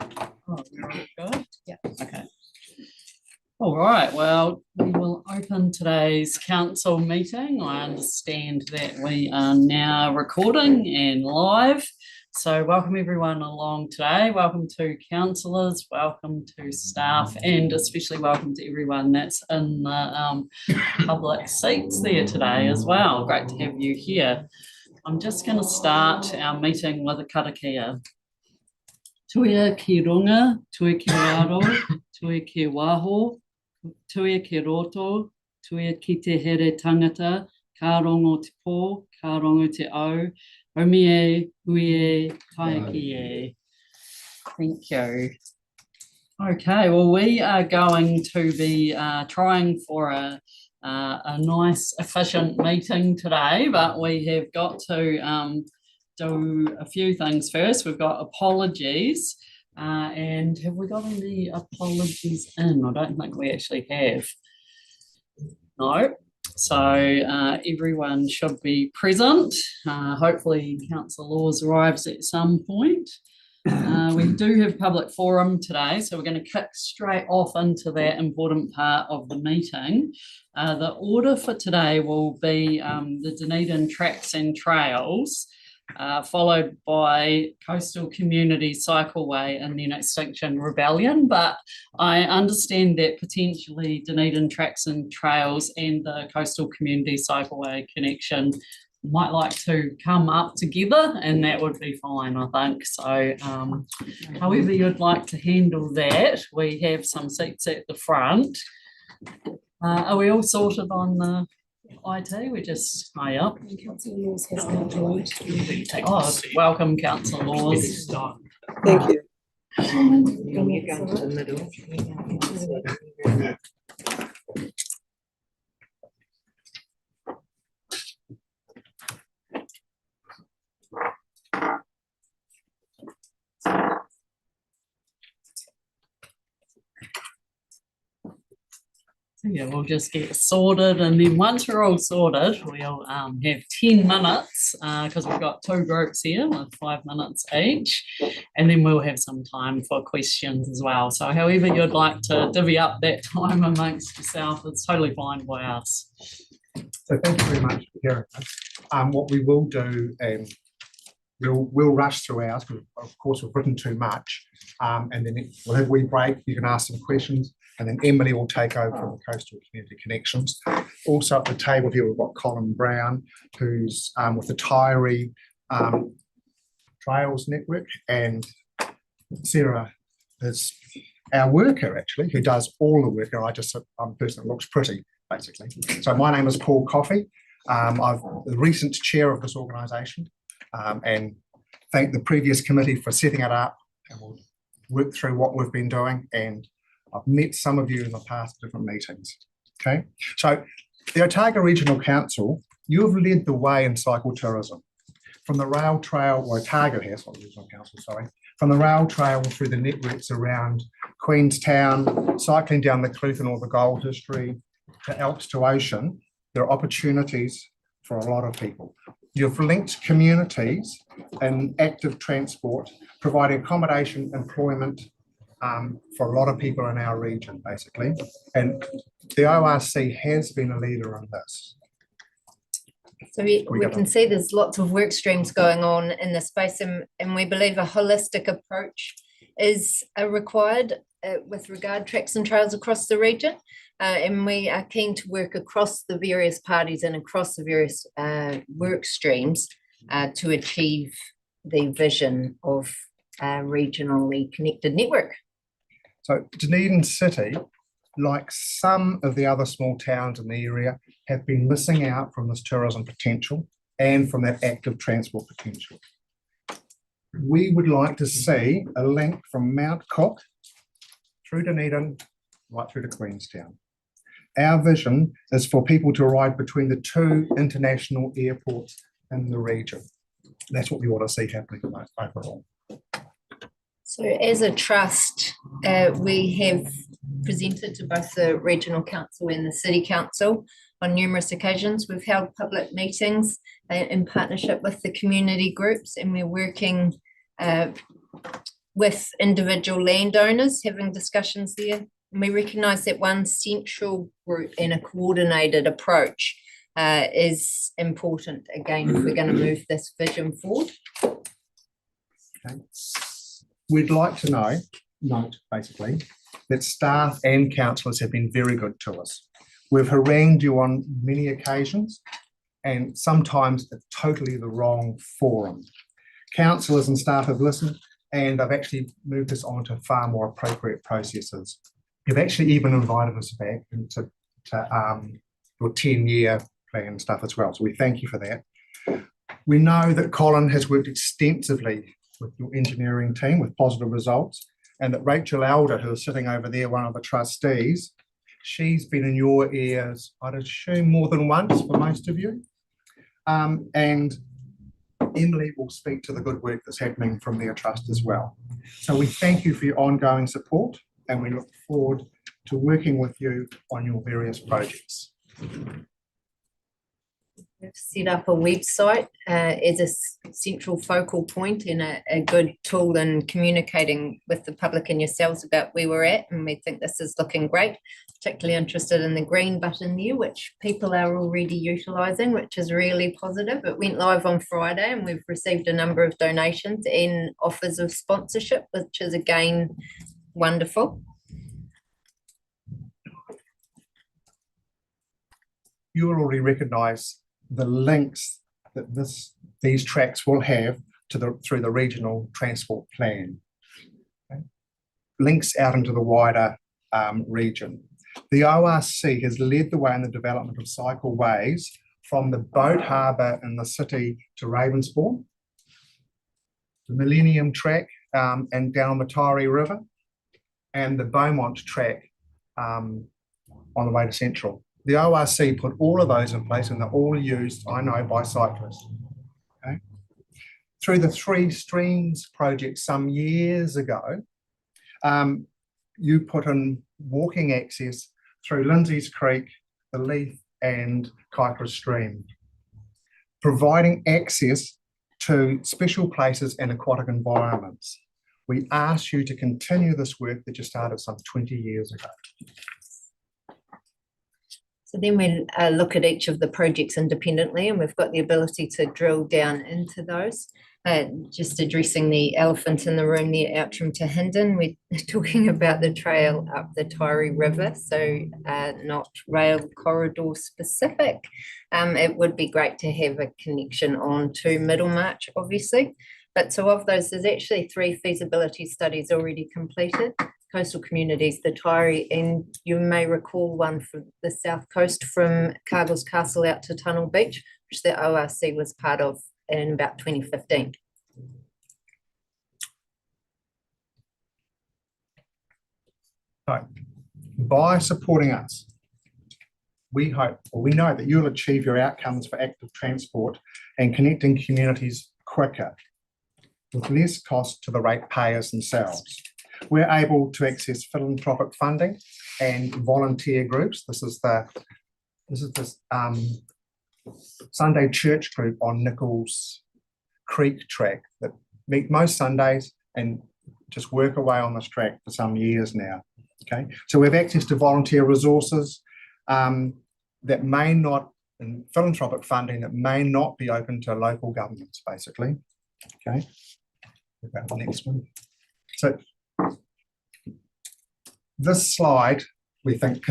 Oh, we're all good? Yeah. Okay. All right, well, we will open today's council meeting. I understand that we are now recording and live. So welcome everyone along today. Welcome to councillors, welcome to staff, and especially welcome to everyone that's in the public seats there today as well. Great to have you here. I'm just going to start our meeting with a karakia. Tuia ki runga, tuia ki raro, tuia ki waho, tuia ki roto, tuia ki te here tangata, ka rongo te pō, ka rongo te au, omi e, hui e, kai ki e. Thank you. Okay, well, we are going to be trying for a nice, efficient meeting today, but we have got to do a few things first. We've got apologies, and have we got any apologies in? I don't think we actually have. No. So everyone should be present. Hopefully Councillor Laws arrives at some point. We do have public forum today, so we're going to kick straight off into that important part of the meeting. The order for today will be the Dunedin Tracks and Trails, followed by Coastal Community Cycleway and then Extinction Rebellion. But I understand that potentially Dunedin Tracks and Trails and the Coastal Community Cycleway connection might like to come up together, and that would be fine, I think. So however you'd like to handle that, we have some seats at the front. Are we all sorted on the IT? We just high up. Councillor Laws has now joined. Oh, welcome, Councillor Laws. Thank you. You go to the middle. So yeah, we'll just get sorted, and then once we're all sorted, we'll have 10 minutes because we've got two groups here with 5 minutes each, and then we'll have some time for questions as well. So however you'd like to divvy up that time amongst yourself, it's totally fine by us. So thank you very much for hearing us. What we will do, we'll rush through ours because of course we've written too much, and then we'll have a wee break. You can ask some questions, and then Emily will take over from the Coastal Community Connections. Also at the table here, we've got Colin Brown, who's with the Tyree Trails Network, and Sarah is our worker actually, who does all the work. I'm the person that looks pretty, basically. So my name is Paul Coffey. I'm the recent chair of this organisation, and thank the previous committee for setting it up, and we'll work through what we've been doing, and I've met some of you in the past different meetings. Okay, so the Otago Regional Council, you have led the way in cycle tourism. From the rail trail, or Otago has, not the Regional Council, sorry, from the rail trail through the networks around Queenstown, cycling down the Clutha or the Gold History, to Alps to Ocean, there are opportunities for a lot of people. You've linked communities and active transport, providing accommodation, employment for a lot of people in our region, basically. And the ORC has been a leader in this. So we can see there's lots of work streams going on in the space, and we believe a holistic approach is required with regard tracks and trails across the region. And we are keen to work across the various parties and across the various work streams to achieve the vision of a regionally connected network. So Dunedin City, like some of the other small towns in the area, have been missing out from this tourism potential and from that active transport potential. We would like to see a link from Mount Cook through Dunedin, right through to Queenstown. Our vision is for people to arrive between the two international airports in the region. That's what we want to see happening overall. So as a trust, we have presented to both the Regional Council and the City Council on numerous occasions. We've held public meetings in partnership with the community groups, and we're working with individual landowners, having discussions there. And we recognise that one central group and a coordinated approach is important, again, if we're going to move this vision forward. Okay. We'd like to note basically that staff and councillors have been very good to us. We've harangued you on many occasions, and sometimes it's totally the wrong forum. Councillors and staff have listened, and I've actually moved us on to far more appropriate processes. You've actually even invited us back into your 10-year plan stuff as well, so we thank you for that. We know that Colin has worked extensively with your engineering team with positive results, and that Rachel Elder, who is sitting over there, one of the trustees, she's been in your ears, I'd assume, more than once for most of you. And Emily will speak to the good work that's happening from their trust as well. So we thank you for your ongoing support, and we look forward to working with you on your various projects. We've set up a website as a central focal point and a good tool in communicating with the public and yourselves about where we're at, and we think this is looking great. Particularly interested in the green button there, which people are already utilising, which is really positive. It went live on Friday and we've received a number of donations and offers of sponsorship, which is again wonderful. You will already recognise the links that these tracks will have to through the regional transport plan. Okay. Links out into the wider region. The ORC has led the way in the development of cycleways from the boat harbour in the city to Ravensbourne, the Millennium Track and down the Tyree River, and the Beaumont Track on the way to Central. The ORC put all of those in place, and they're all used, I know, by cyclists. Okay. Through the Three Streams project some years ago, you put in walking access through Lindsay's Creek, the Leith and Kaikoura Stream, providing access to special places and aquatic environments. We ask you to continue this work that you started some 20 years ago. So then we look at each of the projects independently, and we've got the ability to drill down into those. Just addressing the elephant in the room there, Outram to Hindon, we're talking about the trail up the Tyree River, so not rail corridor specific. It would be great to have a connection on to Middlemarch, obviously. But so of those, there's actually 3 feasibility studies already completed. Coastal communities, the Tyree, and you may recall one from the south coast from Cargill's Castle out to Tunnel Beach, which the ORC was part of in about 2015. So, by supporting us, we hope, or we know that you'll achieve your outcomes for active transport and connecting communities quicker, with less cost to the ratepayers themselves. We're able to access philanthropic funding and volunteer groups. This is this Sunday church group on Nichols Creek track that meet most Sundays and just work away on this track for some years now. Okay, so we have access to volunteer resources that may not, and philanthropic funding that may not be open to local governments, basically. Okay, about the next one. So this slide, we think,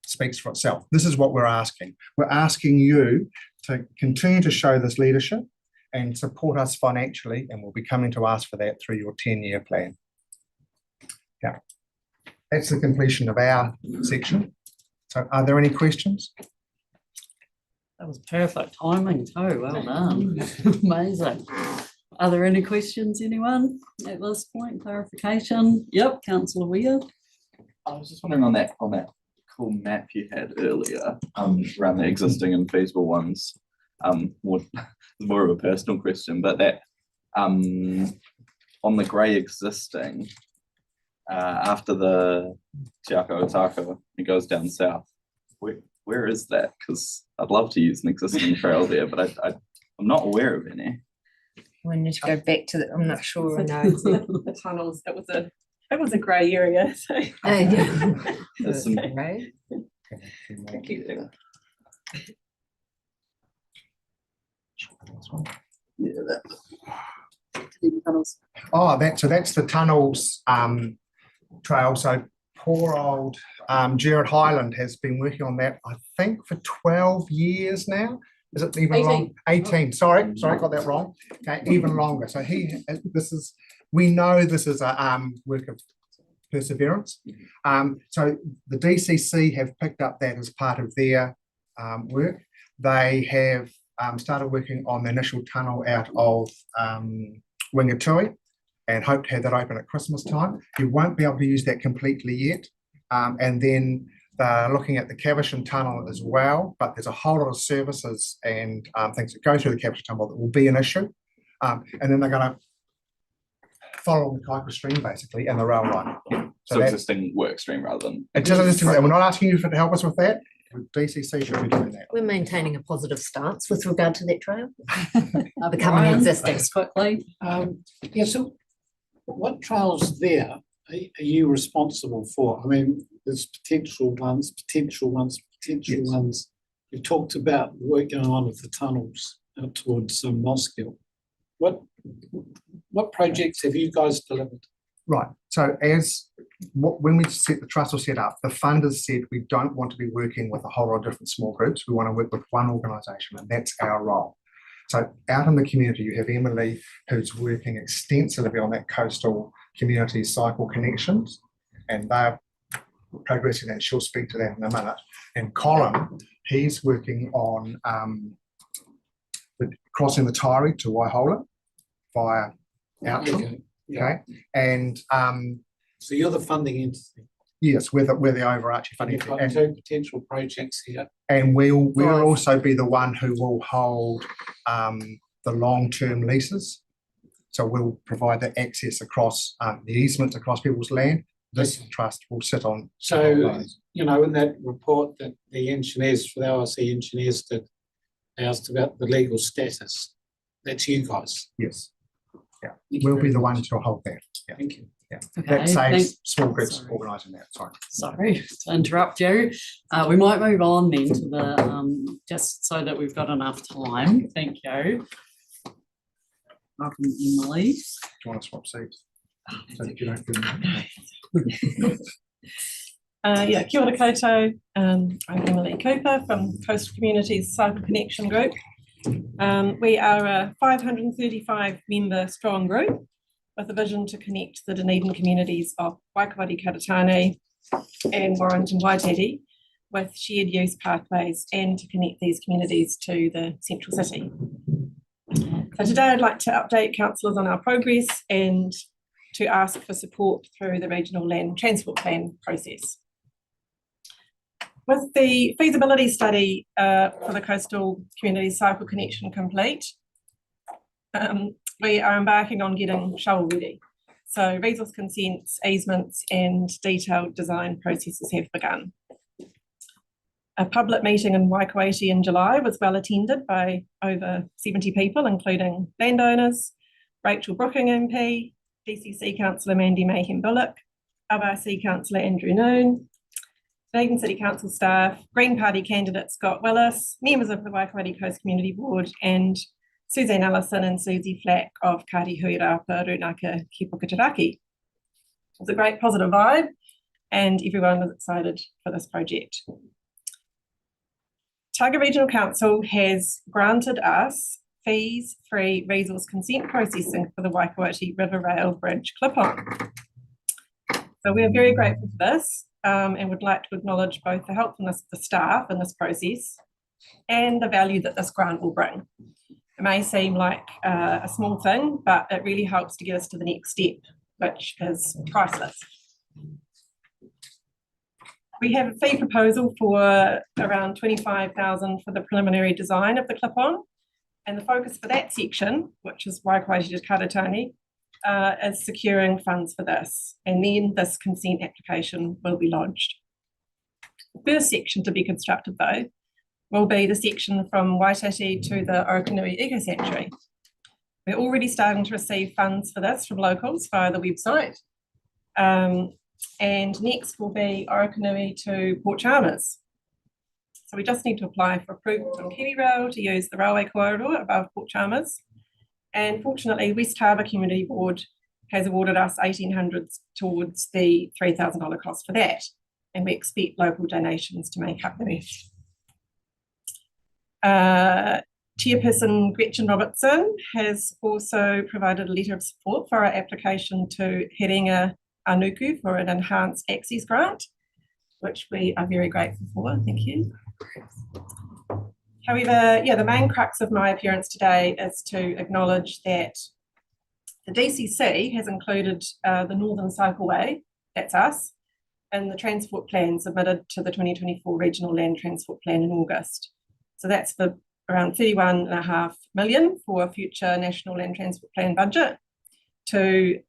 speaks for itself. This is what we're asking. We're asking you to continue to show this leadership and support us financially, and we'll be coming to ask for that through your 10-year plan. Yeah, that's the completion of our section. So are there any questions? That was perfect timing too. Well done. Amazing. Are there any questions, anyone at this point? Clarification? Yep, Councillor Weir. I was just wondering on that cool map you had earlier, around the existing and feasible ones. More of a personal question, but that on the grey existing, after the Te Ako Otago, it goes down south. Where is that? Because I'd love to use an existing trail there, but I'm not aware of any. We need to go back to the, I'm not sure, no. The tunnels, it was a grey area, so. Yeah. There's some- Right. Thank you. Yeah, that- Oh, that's the tunnels trail. So poor old Jared Highland has been working on that, I think, for 12 years now. Is it even 18. long? 18. Sorry, got that wrong. Okay, even longer. So we know this is a work of perseverance. So the DCC have picked up that as part of their work. They have started working on the initial tunnel out of Wingatui and hope to have that open at Christmas time. You won't be able to use that completely yet. And then they're looking at the Caversham tunnel as well, but there's a whole lot of services and things that go through the Caversham tunnel that will be an issue. And then they're going to follow the Kuiper stream basically and the rail line. So existing work stream rather than. It's just existing. We're not asking you to help us with that. DCC should be doing that. We're maintaining a positive stance with regard to that trail. Becoming Brian, existing. just quickly. Yeah, so what trials there are you responsible for? I mean, there's potential ones. Yes. You talked about work going on with the tunnels out towards Moskill. What projects have you guys delivered? Right. So when we set the trust was set up, the funders said we don't want to be working with a whole lot of different small groups. We want to work with one organisation, and that's our role. So out in the community, you have Emily, who's working extensively on that coastal community cycle connections, and they're progressing that. She'll speak to that in a minute. And Colin, he's working on crossing the Taieri to Waihola via Outram. Okay, and So you're the funding entity. yes, we're the overarching And funding, you've got and, two potential projects here. and we'll Five. also be the one who will hold the long-term leases. So we'll provide the access across the easements across people's land. This trust will sit on. So, those. you know, in that report that the engineers, for the ORC engineers did, they asked about the legal status. That's you guys. Yes, Thank you we'll very be the much. ones to hold that. Yeah, Thank you. Okay, that saves thank- small groups sorry. organising that. Sorry. Sorry to interrupt you. We might move on then to the, just so that we've got enough time. Thank you. Welcome, Emily. Do you want to swap seats? So that you don't feel- Yeah, kia ora koutou. I'm Emily Cooper from Coastal Communities Cycle Connection Group. We are a 535 member strong group with a vision to connect the Dunedin communities of Waikawati, Katatani and Warrington, Waititi with shared use pathways and to connect these communities to the central city. So today I'd like to update councillors on our progress and to ask for support through the Regional Land Transport Plan process. With the feasibility study for the Coastal Community Cycle Connection complete, we are embarking on getting shovel ready. So resource consents, easements and detailed design processes have begun. A public meeting in Waikawati in July was well attended by over 70 people, including landowners, Rachel Brooking MP, DCC Councillor Mandy Mayhem Bullock, RRC Councillor Andrew Noon, Dunedin City Council staff, Green Party candidate Scott Willis, members of the Waikawati Coast Community Board and Suzanne Ellison and Susie Flack of Kāti Huirapa Runaka Ki Puketeraki. It was a great positive vibe and everyone was excited for this project. Otago Regional Council has granted us fees-free resource consent processing for the Waikawati River Rail Bridge clip-on. So we are very grateful for this and would like to acknowledge both the helpfulness of the staff in this process and the value that this grant will bring. It may seem like a small thing, but it really helps to get us to the next step, which is priceless. We have a fee proposal for around $25,000 for the preliminary design of the clip-on, and the focus for that section, which is Waikawati to Katatani, is securing funds for this, and then this consent application will be lodged. The first section to be constructed, though, will be the section from Waititi to the Orokonui Eco Sanctuary. We're already starting to receive funds for this from locals via the website. And next will be Orokonui to Port Chalmers. So we just need to apply for approval from KiwiRail to use the railway corridor above Port Chalmers. And fortunately, West Harbour Community Board has awarded us 1,800 towards the $3,000 cost for that. And we expect local donations to make up the rest. Chairperson Gretchen Robertson has also provided a letter of support for our application to Herenga Anuku for an enhanced access grant, which we are very grateful for. Thank you. However, the main crux of my appearance today is to acknowledge that the DCC has included the Northern Cycleway, that's us, in the transport plan submitted to the 2024 Regional Land Transport Plan in August. So that's for around 31.5 million for a future National Land Transport Plan budget to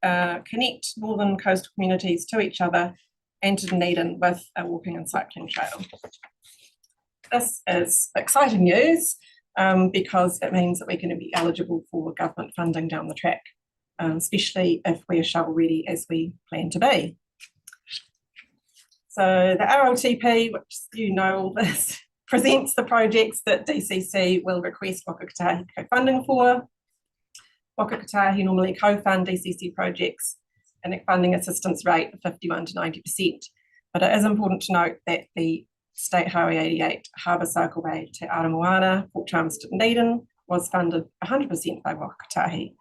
connect northern coastal communities to each other and to Dunedin with a walking and cycling trail. This is exciting news because it means that we're going to be eligible for government funding down the track, especially if we're shovel ready as we plan to be. So the RLTP, which you know all this, presents the projects that DCC will request Waka Kotahi co-funding for. Waka Kotahi normally co-fund DCC projects and a funding assistance rate of 51 to 90%. But it is important to note that the State Highway 88 Harbour Cycleway to Aramoana, Port Chalmers to Dunedin was funded 100% by Waka Kotahi.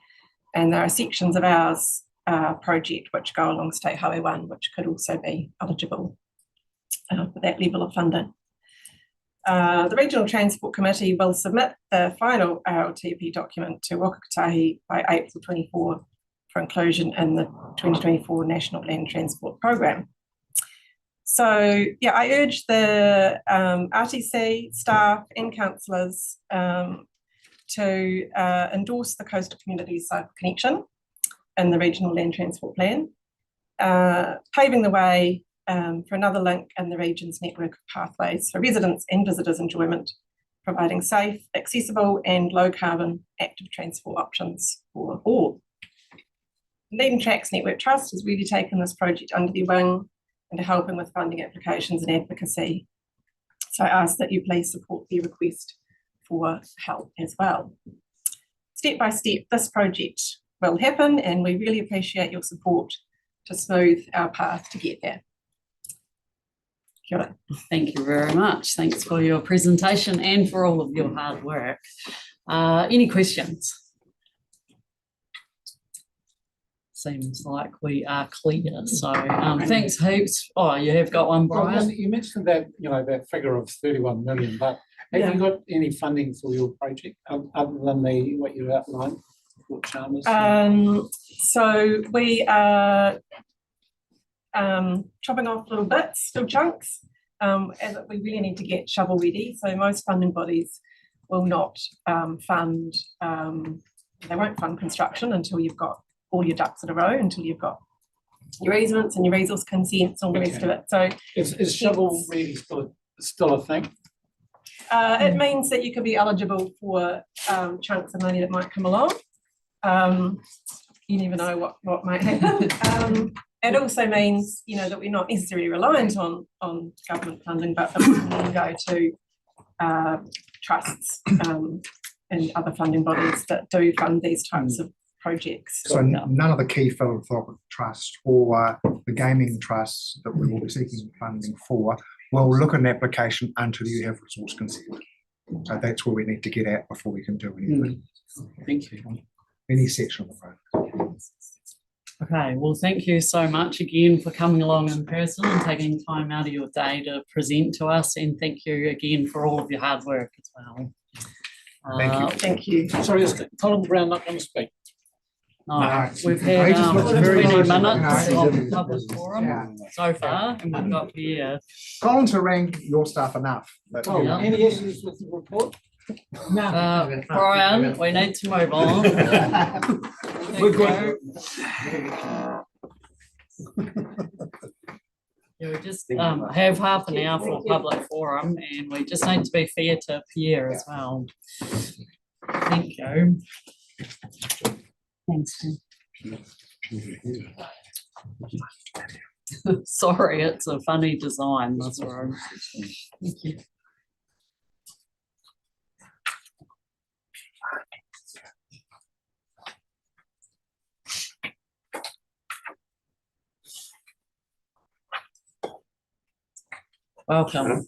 And there are sections of ours project which go along State Highway 1, which could also be eligible for that level of funding. The Regional Transport Committee will submit the final RLTP document to Waka Kotahi by April 24 for inclusion in the 2024 National Land Transport Programme. So I urge the RTC staff and councillors to endorse the Coastal Communities Cycle Connection in the Regional Land Transport Plan, paving the way for another link in the region's network of pathways for residents and visitors' enjoyment, providing safe, accessible and low carbon active transport options for all. Dunedin Tracks Network Trust has really taken this project under their wing and are helping with funding applications and advocacy. So I ask that you please support their request for help as well. Step by step, this project will happen and we really appreciate your support to smooth our path to get there. Kia ora. Thank you very much. Thanks for your presentation and for all of your hard work. Any questions? Seems like we are clear. So thanks heaps. Oh, you have got one, Well, Brian? you mentioned that, that figure of 31 million, but have you got any funding for your project other than what you outlined, Port Chalmers? So we are chopping off little bits, little chunks, as we really need to get shovel ready. So most funding bodies will not fund, they won't fund construction until you've got all your ducks in a row, until you've got your easements and your resource consents and all the rest of it. So is shovel ready still a thing? it means that you could be eligible for chunks of money that might come along. You never know what might happen. It also means, that we're not necessarily reliant on government funding, but that we can go to trusts and other funding bodies that do fund these types of projects. So none of the key philanthropic trusts or the gaming trusts that we will be seeking funding for will look at an application until you have resource consent. So that's where we need to get at before we can do anything. Thank you. Any section of the road. Okay, well, thank you so much again for coming along in person and taking time out of your day to present to us, and thank you again for all of your hard work as well. Thank you. Thank you. Sorry, is Colin Brown not going to speak? No, we've He had just looks very 20 nice, minutes you know. of public forum so far, and we've got Collins harangued your staff enough. But, Oh, Yeah. any issues with the report? Brian, we need to move on. We're good. Yeah, we just have half an hour for public forum, and we just need to be fair to Pierre as well. Thank you. Thanks. Sorry, it's a funny design, this room. Thank you. Welcome.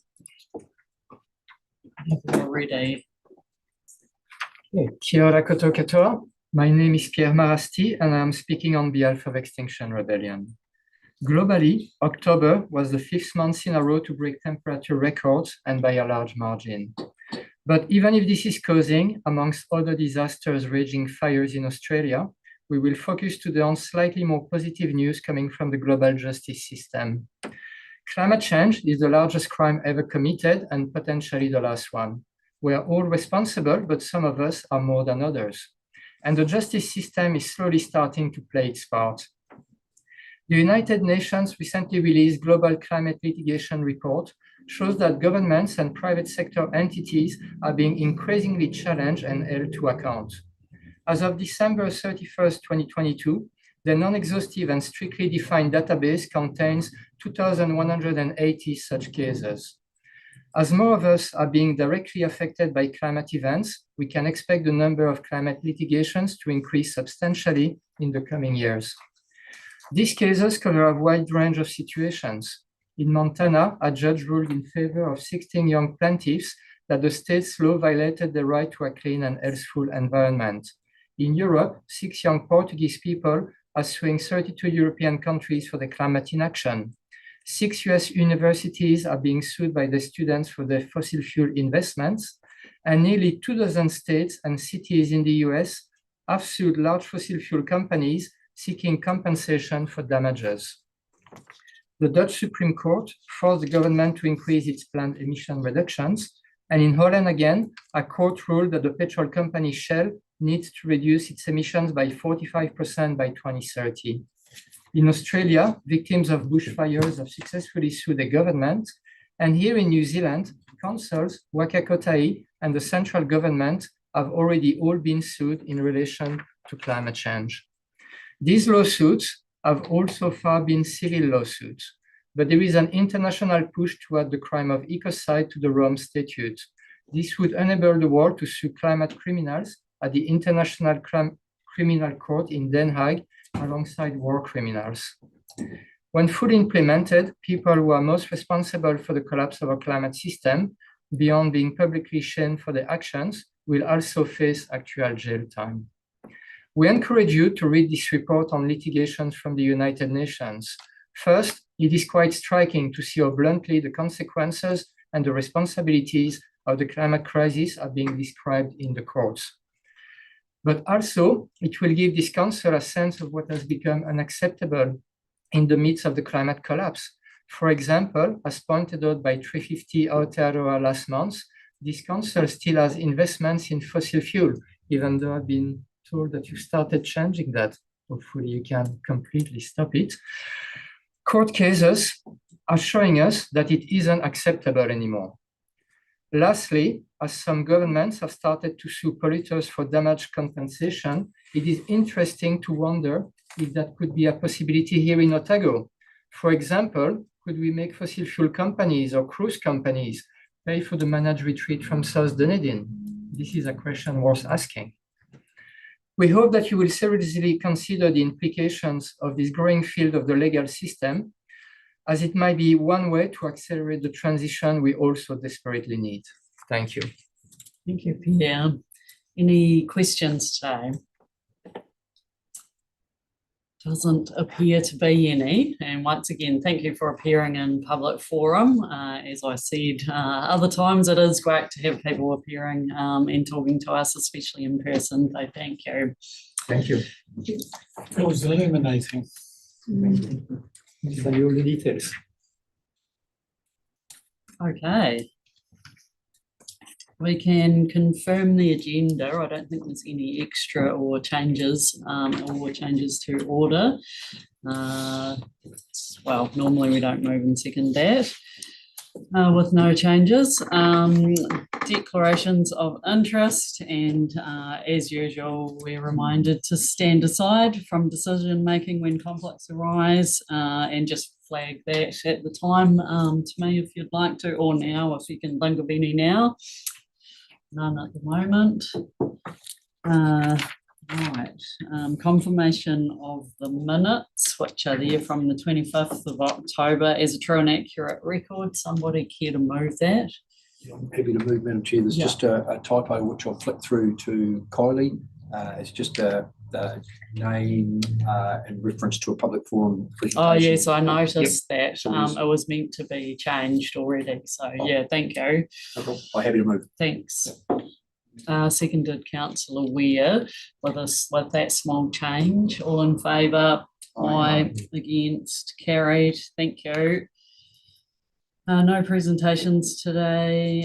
We're ready. Kia ora koto katoa. My name is Pierre Marasti, and I'm speaking on behalf of Extinction Rebellion. Globally, October was the 5th month in a row to break temperature records, and by a large margin. But even if this is causing, amongst other disasters, raging fires in Australia, we will focus today on slightly more positive news coming from the global justice system. Climate change is the largest crime ever committed and potentially the last one. We are all responsible, but some of us are more than others. And the justice system is slowly starting to play its part. The United Nations recently released Global Climate Litigation Report shows that governments and private sector entities are being increasingly challenged and held to account. As of December 31st, 2022, the non-exhaustive and strictly defined database contains 2,180 such cases. As more of us are being directly affected by climate events, we can expect the number of climate litigations to increase substantially in the coming years. These cases cover a wide range of situations. In Montana, a judge ruled in favor of 16 young plaintiffs that the state's law violated the right to a clean and healthful environment. In Europe, 6 young Portuguese people are suing 32 European countries for their climate inaction. 6 US universities are being sued by the students for their fossil fuel investments, and nearly 24 states and cities in the US have sued large fossil fuel companies seeking compensation for damages. The Dutch Supreme Court forced the government to increase its planned emission reductions, and in Holland again, a court ruled that the petrol company Shell needs to reduce its emissions by 45% by 2030. In Australia, victims of bushfires have successfully sued the government, and here in New Zealand, councils, Waka Kotahi, and the central government have already all been sued in relation to climate change. These lawsuits have all so far been civil lawsuits, but there is an international push toward the crime of ecocide to the Rome Statute. This would enable the world to sue climate criminals at the International Criminal Court in Den Haag alongside war criminals. When fully implemented, people who are most responsible for the collapse of our climate system, beyond being publicly shamed for their actions, will also face actual jail time. We encourage you to read this report on litigations from the United Nations. First, it is quite striking to see how bluntly the consequences and the responsibilities of the climate crisis are being described in the courts. But also, it will give this council a sense of what has become unacceptable in the midst of the climate collapse. For example, as pointed out by 350 Aotearoa last month, this council still has investments in fossil fuel, even though I've been told that you started changing that. Hopefully you can completely stop it. Court cases are showing us that it isn't acceptable anymore. Lastly, as some governments have started to sue polluters for damage compensation, it is interesting to wonder if that could be a possibility here in Otago. For example, could we make fossil fuel companies or cruise companies pay for the managed retreat from South Dunedin? This is a question worth asking. We hope that you will seriously consider the implications of this growing field of the legal system, as it might be one way to accelerate the transition we also desperately need. Thank you. Thank you, Pierre. Any questions today? Doesn't appear to be any. And once again, thank you for appearing in public forum. As I said, other times it is great to have people appearing and talking to us, especially in person. So thank you. Thank you. It was illuminating. These are all the details. Okay. We can confirm the agenda. I don't think there's any extra or changes to order. Well, normally we don't move and second that with no changes. declarations of interest, and as usual, we're reminded to stand aside from decision making when conflicts arise, and just flag that at the time to me if you'd like to, or now if you can think of any now. None at the moment. Right, confirmation of the minutes, which are there from the 25th of October as a true and accurate record. Somebody care to move that? I'm happy to move, Madam Chair. There's Yeah. just a typo which I'll flick through to Kylie. It's just the name in reference to a public forum Oh, presentation. yes, I noticed that. So there's- It was meant to be changed already. So, yeah, thank you. No problem. I'm happy to move. Thanks. Seconded councillor Weir with that small change. All in favour? Aye. Against? Carried. Thank you. No presentations today.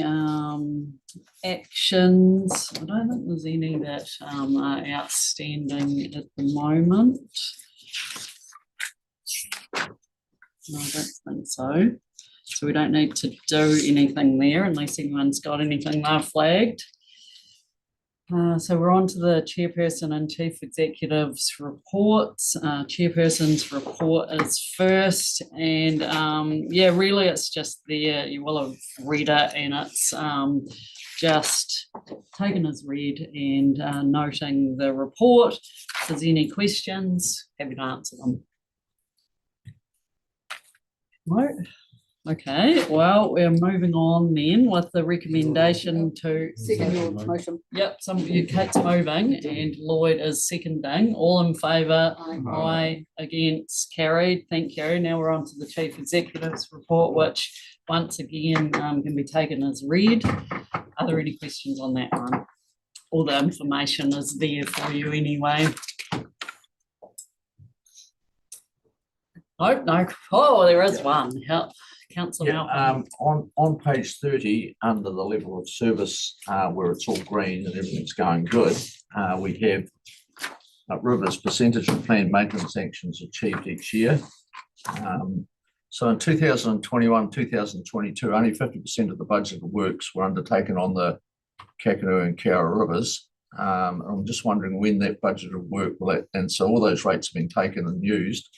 Actions. I don't think there's any that are outstanding at the moment. No, I don't think so. So we don't need to do anything there unless anyone's got anything they've flagged. So we're on to the chairperson and chief executive's reports. Chairperson's report is first, and yeah, really it's just there. You will have read it, and it's just taken as read and noting the report. If there's any questions, happy to answer them. No? Okay, well, we're moving on then with the recommendation to. Second your motion. Yep, Kate's moving and Lloyd is seconding. All in favour? Aye. Against? Carried. Thank you. Now we're on to the chief executive's report, which once again can be taken as read. Are there any questions on that one? All the information is there for you anyway. No. Oh, there is one. Help. Councillor Malcolm. On page 30, under the level of service, where it's all green and everything's going good, we have River's percentage of planned maintenance actions achieved each year. So in 2021, 2022, only 50% of the budgeted works were undertaken on the Kakadu and Kiara rivers. I'm just wondering when that budgeted work will, and so all those rates have been taken and used.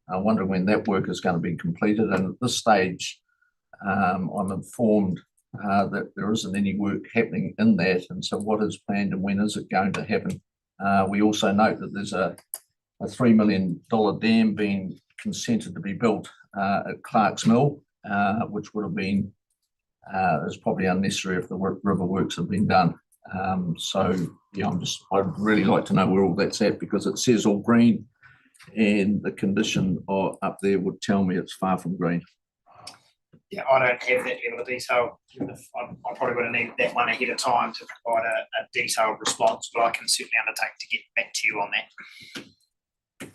I'm wondering when that work is going to be completed. And at this stage, I'm informed that there isn't any work happening in that. And so what is planned and when is it going to happen? We also note that there's a $3 million dam being consented to be built at Clark's Mill, which would have been, is probably unnecessary if the river works have been done. So yeah, I'd really like to know where all that's at, because it says all green, and the condition up there would tell me it's far from green. Yeah, I don't have that level of detail. I probably would have needed that one ahead of time to provide a detailed response, but I can certainly undertake to get back to you on that.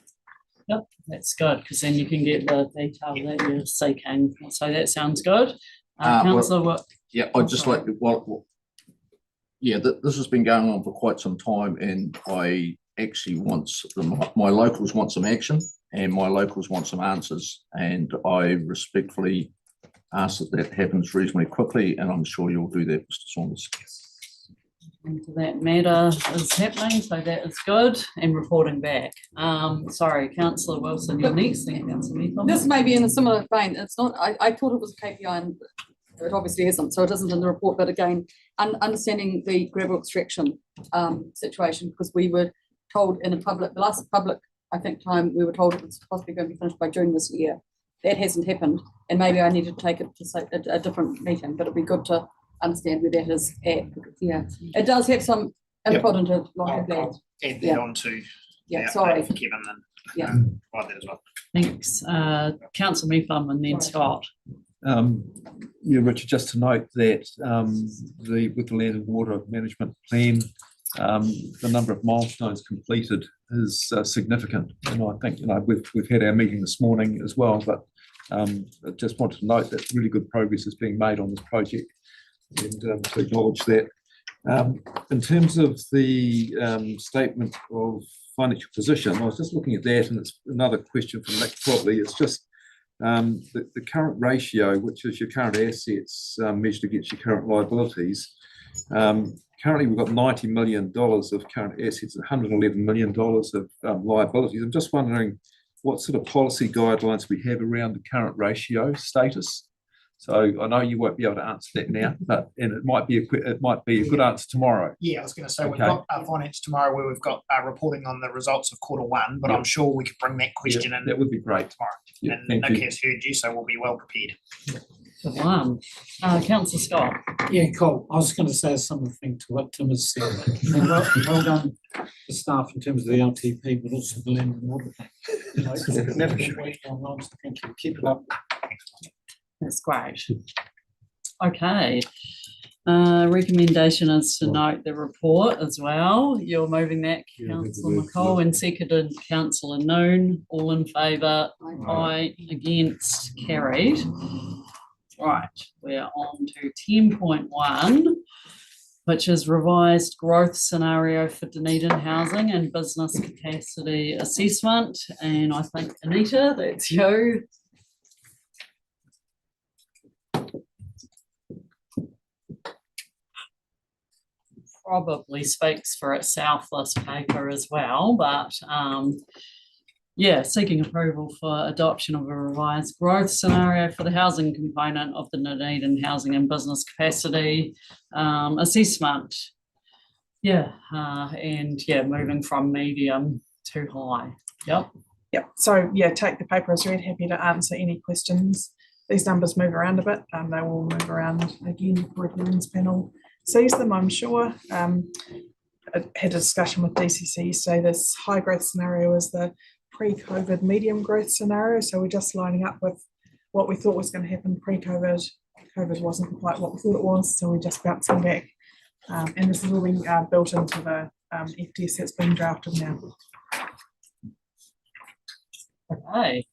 Yep, that's good, because then you can get the detail that you're seeking. So that sounds good. Councillor, what? Yeah, I'd just like to, yeah, this has been going on for quite some time, and I actually my locals want some action, and my locals want some answers, and I respectfully ask that happens reasonably quickly, and I'm sure you'll do that, Mr. Saunders. Into that matter is happening, so that is good, and reporting back. Sorry, Councillor Wilson, you're next. Then Councillor Meatham. This may be in a similar vein. It's not, I thought it was a KPI and it obviously isn't, so it isn't in the report, but again, understanding the gravel extraction situation, because we were told in the last public, I think, time, we were told it was possibly going to be finished by June this year. That hasn't happened, and maybe I need to take it to say a different meeting, but it'd be good to understand where that is at. Yeah, it does have some input into like that. I'll add that on to Sorry. for Kevin and Yeah. provide that as well. Thanks. Councillor Meatham and then Scott. Yeah, Richard, just to note that with the land and water management plan, the number of milestones completed is significant, and I think we've had our meeting this morning as well. But I just wanted to note that really good progress is being made on this project, and to acknowledge that. In terms of the statement of financial position, I was just looking at that, and it's another question for Nick probably. It's just the current ratio, which is your current assets measured against your current liabilities, Currently, we've got $90 million of current assets, $111 million of liabilities. I'm just wondering what sort of policy guidelines we have around the current ratio status. So I know you won't be able to answer that now, and it might be a good answer tomorrow. Yeah, I was going to say, we've Okay. got our finance tomorrow where we've got reporting on the results of quarter 1, but Yeah. I'm sure we could bring that question in That would be great. tomorrow. Yeah, And thank Nick you. has heard you, so we'll be well prepared. Good one. Councillor Scott. Yeah, cool. I was going to say something to what Tim has said. Well done, the staff in terms of the LTP, but also the land and water. Never Thank you. Keep it up. That's great. Okay. Recommendation is to note the report as well. You're moving that, Councillor McCall, and seconded Councillor Noon. All in favour? Aye. Against? Carried. Right, we're on to 10.1, which is revised growth scenario for Dunedin housing and business capacity assessment. And I think, Anita, that's you. Probably speaks for itself, this paper as well, but yeah, seeking approval for adoption of a revised growth scenario for the housing component of the Dunedin housing and business capacity assessment. Yeah, and yeah, moving from medium to high. Yep. Yep, so yeah, take the paper as read, happy to answer any questions. These numbers move around a bit, they will move around again before everyone's panel sees them, I'm sure. I had a discussion with DCC yesterday. This high growth scenario is the pre-COVID medium growth scenario, so we're just lining up with what we thought was going to happen pre-COVID. COVID wasn't quite what we thought it was, so we're just bouncing back. And this is all being built into the FDS that's being drafted now. Okay.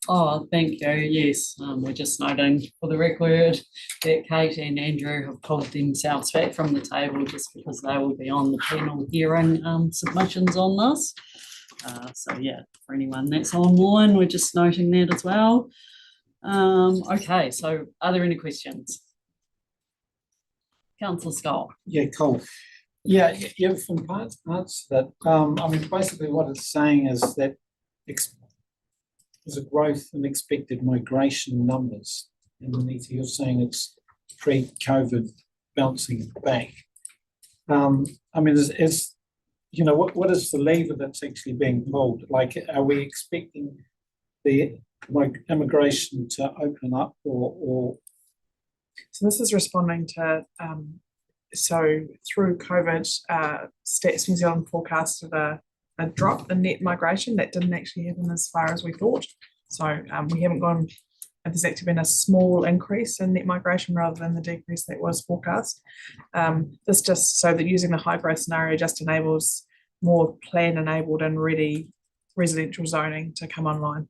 Oh, thank you. Yes, we're just noting for the record that Kate and Andrew have pulled themselves back from the table just because they will be on the panel hearing submissions on this. So yeah, for anyone that's online, we're just noting that as well. Okay, so are there any questions? Councillor Scott. Yeah, cool. Yeah, from parts that, I mean, basically what it's saying is that there's a growth in expected migration numbers. And Anita, you're saying it's pre-COVID bouncing back. I mean, is you know, what is the lever that's actually being pulled? Like, are we expecting the immigration to open up or? So this is responding to, so through COVID, Stats New Zealand forecasted a drop in net migration that didn't actually happen as far as we thought. So we haven't gone, there's actually been a small increase in net migration rather than the decrease that was forecast. This just so that using the high growth scenario just enables more plan enabled and ready residential zoning to come online.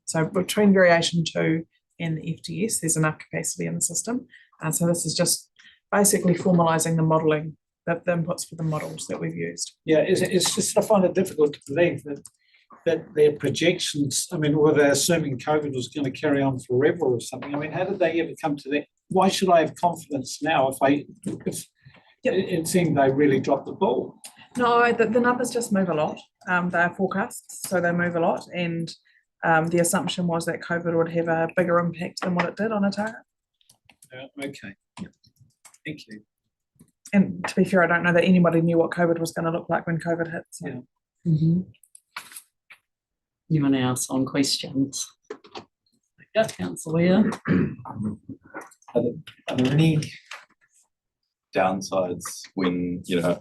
So between variation 2 and the FDS, there's enough capacity in the system. And so this is just basically formalising the modelling, the inputs for the models that we've used. Yeah, it's just, I find it difficult to believe that their projections, I mean, were they assuming COVID was going to carry on forever or something? I mean, how did they ever come to that? Why should I have confidence now if it seemed they really dropped the ball? No, the numbers just move a lot. They're forecasts, so they move a lot. And the assumption was that COVID would have a bigger impact than what it did on Otago. Okay, thank you. And to be fair, I don't know that anybody knew what COVID was going to look like when COVID hit. So. Yeah. Mm-hmm. Anyone else on questions? Yes, Councillor. Are there any downsides when, you know,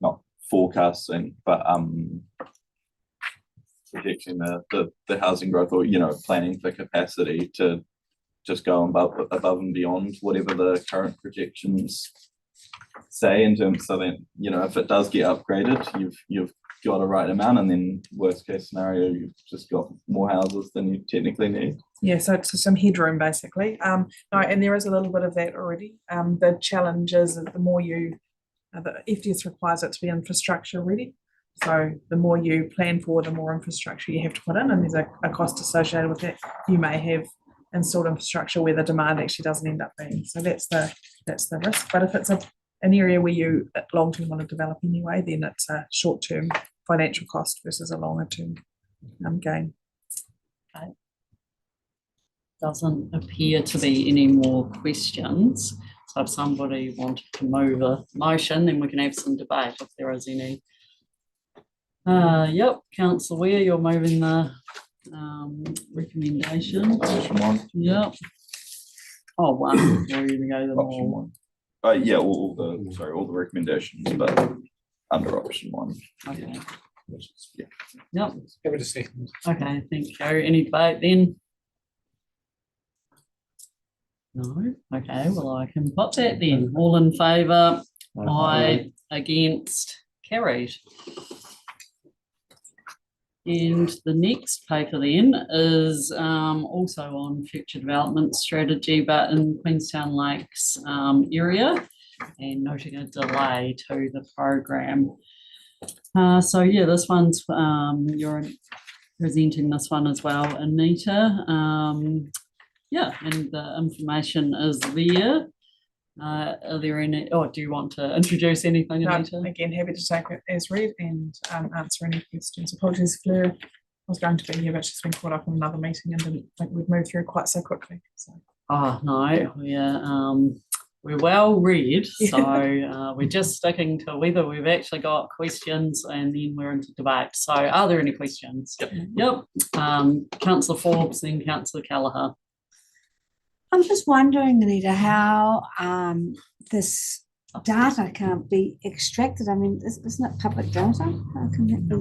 not forecasting, but projecting the housing growth, or, you know, planning for capacity to just go above and beyond whatever the current projections say, in terms, so that, you know, if it does get upgraded, you've got a right amount, and then worst case scenario, you've just got more houses than you technically need. Yeah, so some headroom basically. No, and there is a little bit of that already. The challenge is that the more the FDS requires it to be infrastructure ready. So the more you plan for, the more infrastructure you have to put in, and there's a cost associated with that. You may have installed infrastructure where the demand actually doesn't end up being. So that's the risk. But if it's an area where you long-term want to develop anyway, then it's a short-term financial cost versus a longer-term gain. Doesn't appear to be any more questions. So if somebody wanted to move a motion, then we can have some debate if there is any. Yep, Councillor Ware, you're moving the recommendation. Option one. Yep. Oh, one. We're gonna go them Option all. one. Yeah, all the recommendations, but under option one. Okay. Yeah. Yep. Give it a second. Okay, thank you. Any debate then? No? Okay, well, I can pop that then. All in favour? Aye. Against? Carried. And the next paper then is also on future development strategy, but in Queenstown Lakes area, and noting a delay to the program. So yeah, this one's you're presenting this one as well, Anita. Yeah, and the information is there. Are there any, or do you want to introduce anything, No, Anita? again, happy to take it as read and answer any questions. Apologies, Claire was going to be here, but she's been caught up in another meeting and didn't think we'd move through quite so quickly. So. Oh, no, we're well read, so we're just sticking to whether we've actually got questions and then we're into debate. So are there any questions? Yep. Councillor Forbes, then Councillor Callagher. I'm just wondering, Anita, how this data can't be extracted. I mean, isn't it public data? How can that be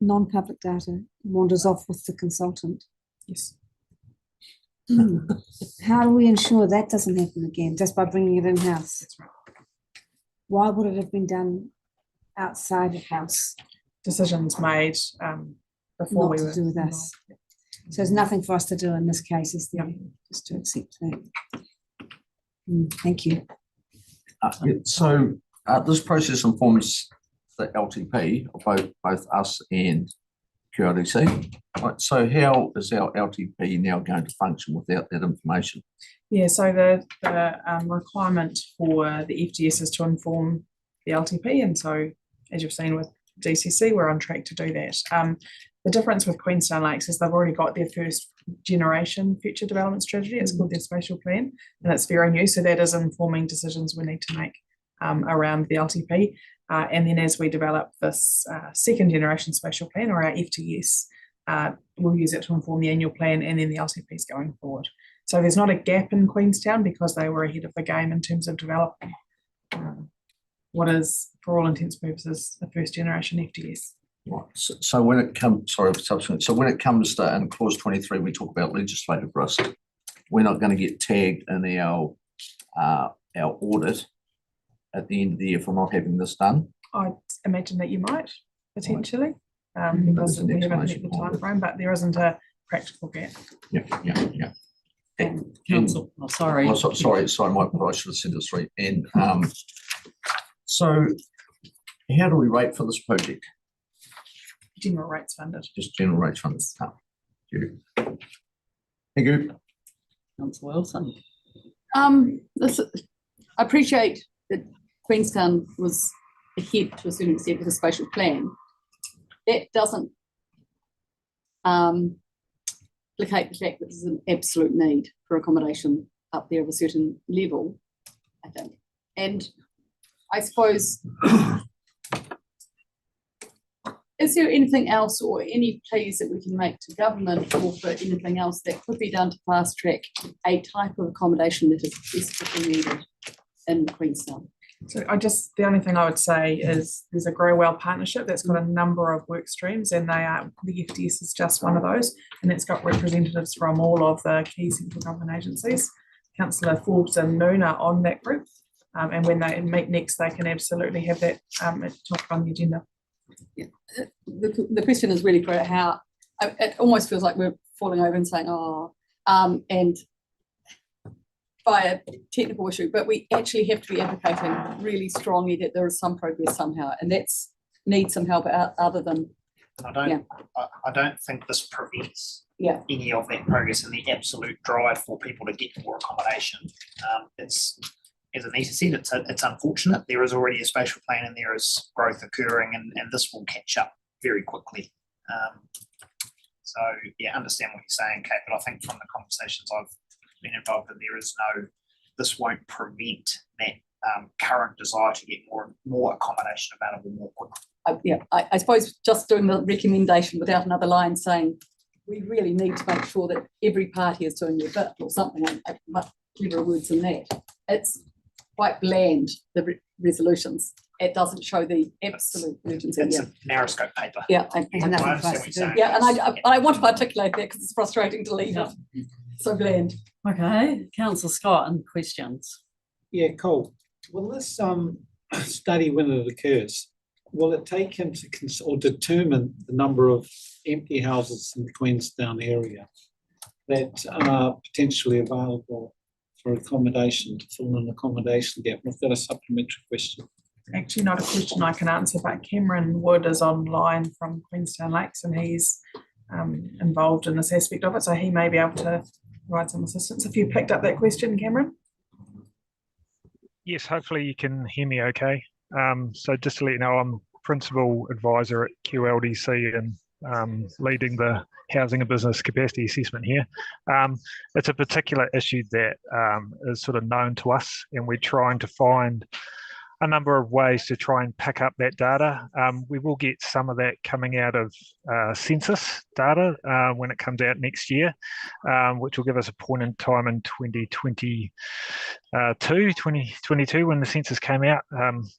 non-public data wanders off with the consultant? Yes. How do we ensure that doesn't happen again, just by bringing it in-house? That's right. Why would it have been done outside of house? Decisions made before Not we to were do with us. So there's nothing for us to do in this case, is there? Just to accept that. Thank you. So this process informs the LTP of both us and QRDC. Right, so how is our LTP now going to function without that information? Yeah, so the requirement for the FDS is to inform the LTP, and so as you've seen with DCC, we're on track to do that. The difference with Queenstown Lakes is they've already got their first generation future development strategy. It's called their spatial plan, and it's very new. So that is informing decisions we need to make around the LTP. And then as we develop this second generation spatial plan, or our FTS, we'll use it to inform the annual plan and then the LTPs going forward. So there's not a gap in Queenstown because they were ahead of the game in terms of developing what is, for all intents and purposes, the first generation FTS. Right. So when it comes, sorry for subsequent. So when it comes to, in clause 23, we talk about legislative risk. We're not going to get tagged in our audit at the end of the year for not having this done. I imagine that you might potentially, because we haven't hit the time frame, but there isn't a practical gap. Yeah. Council, oh, sorry. Oh, sorry, I should have said this right. And so how do we rate for this project? General rates funded. Just general rates funded. Oh, thank you. Councillor Wilson. I appreciate that Queenstown was ahead to a certain extent with a spatial plan. That doesn't implicate the fact that there's an absolute need for accommodation up there of a certain level, I think. And I suppose, is there anything else or any pleas that we can make to government or for anything else that could be done to fast track a type of accommodation that is desperately needed in Queenstown? So the only thing I would say is there's a Grow Well partnership that's got a number of work streams, and the FDS is just one of those, and it's got representatives from all of the key central government agencies. Councillor Forbes and Noon are on that group, and when they meet next, they can absolutely have that topic on the agenda. Yeah. The question is really for how it almost feels like we're falling over and saying, and by a technical issue, but we actually have to be advocating really strongly that there is some progress somehow, and that's needs some help other than. I don't think this prevents Yeah. any of that progress and the absolute drive for people to get more accommodation. It's, as Anita said, it's unfortunate. There is already a spatial plan and there is growth occurring, and this will catch up very quickly. So yeah, understand what you're saying, Kate, but I think from the conversations I've been involved in, this won't prevent that current desire to get more accommodation available more quickly. I suppose just doing the recommendation without another line saying we really need to make sure that every party is doing their bit or something, much cleverer words than that. It's quite bland, the resolutions. It doesn't show the absolute urgency. It's a narrow scope paper. Yeah, I understand what you're saying. yeah, and I want to articulate that because it's frustrating to leave it so bland. Okay, Councillor Scott, and questions? Yeah, cool. Will this study, when it occurs, will it take into or determine the number of empty houses in the Queenstown area that are potentially available for accommodation, to fill an accommodation gap? I've got a supplementary question. Actually, not a question I can answer, but Cameron Wood is online from Queenstown Lakes and he's involved in this aspect of it, so he may be able to provide some assistance. If you picked up that question, Cameron? Yes, hopefully you can hear me okay. So just to let you know, I'm Principal Advisor at QLDC and leading the Housing and Business Capacity Assessment here. It's a particular issue that is sort of known to us, and we're trying to find a number of ways to try and pick up that data. We will get some of that coming out of census data when it comes out next year, which will give us a point in time in 2022 when the census came out,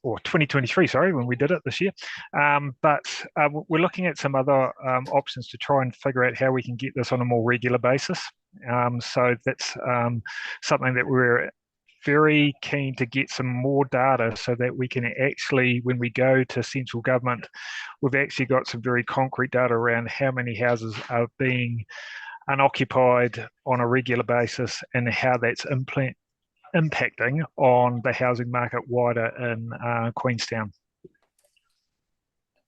or 2023, sorry, when we did it this year. But we're looking at some other options to try and figure out how we can get this on a more regular basis. So that's something that we're very keen to get some more data so that we can actually, when we go to central government, we've actually got some very concrete data around how many houses are being unoccupied on a regular basis and how that's impacting on the housing market wider in Queenstown.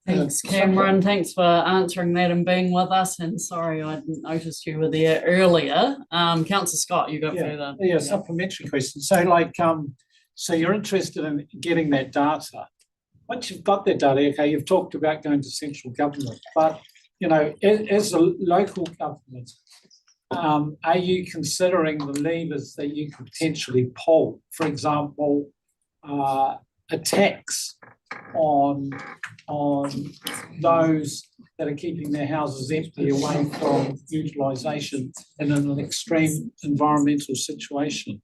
Thanks, Cameron. Thanks for answering that and being with us. And sorry, I didn't notice you were there earlier. Councillor Scott, you got further. Yeah, supplementary question. So like, so you're interested in getting that data. Once you've got that data, okay, you've talked about going to central government, but you know, as a local government, are you considering the levers that you could potentially pull? For example, a tax on those that are keeping their houses empty away from utilisation in an extreme environmental situation.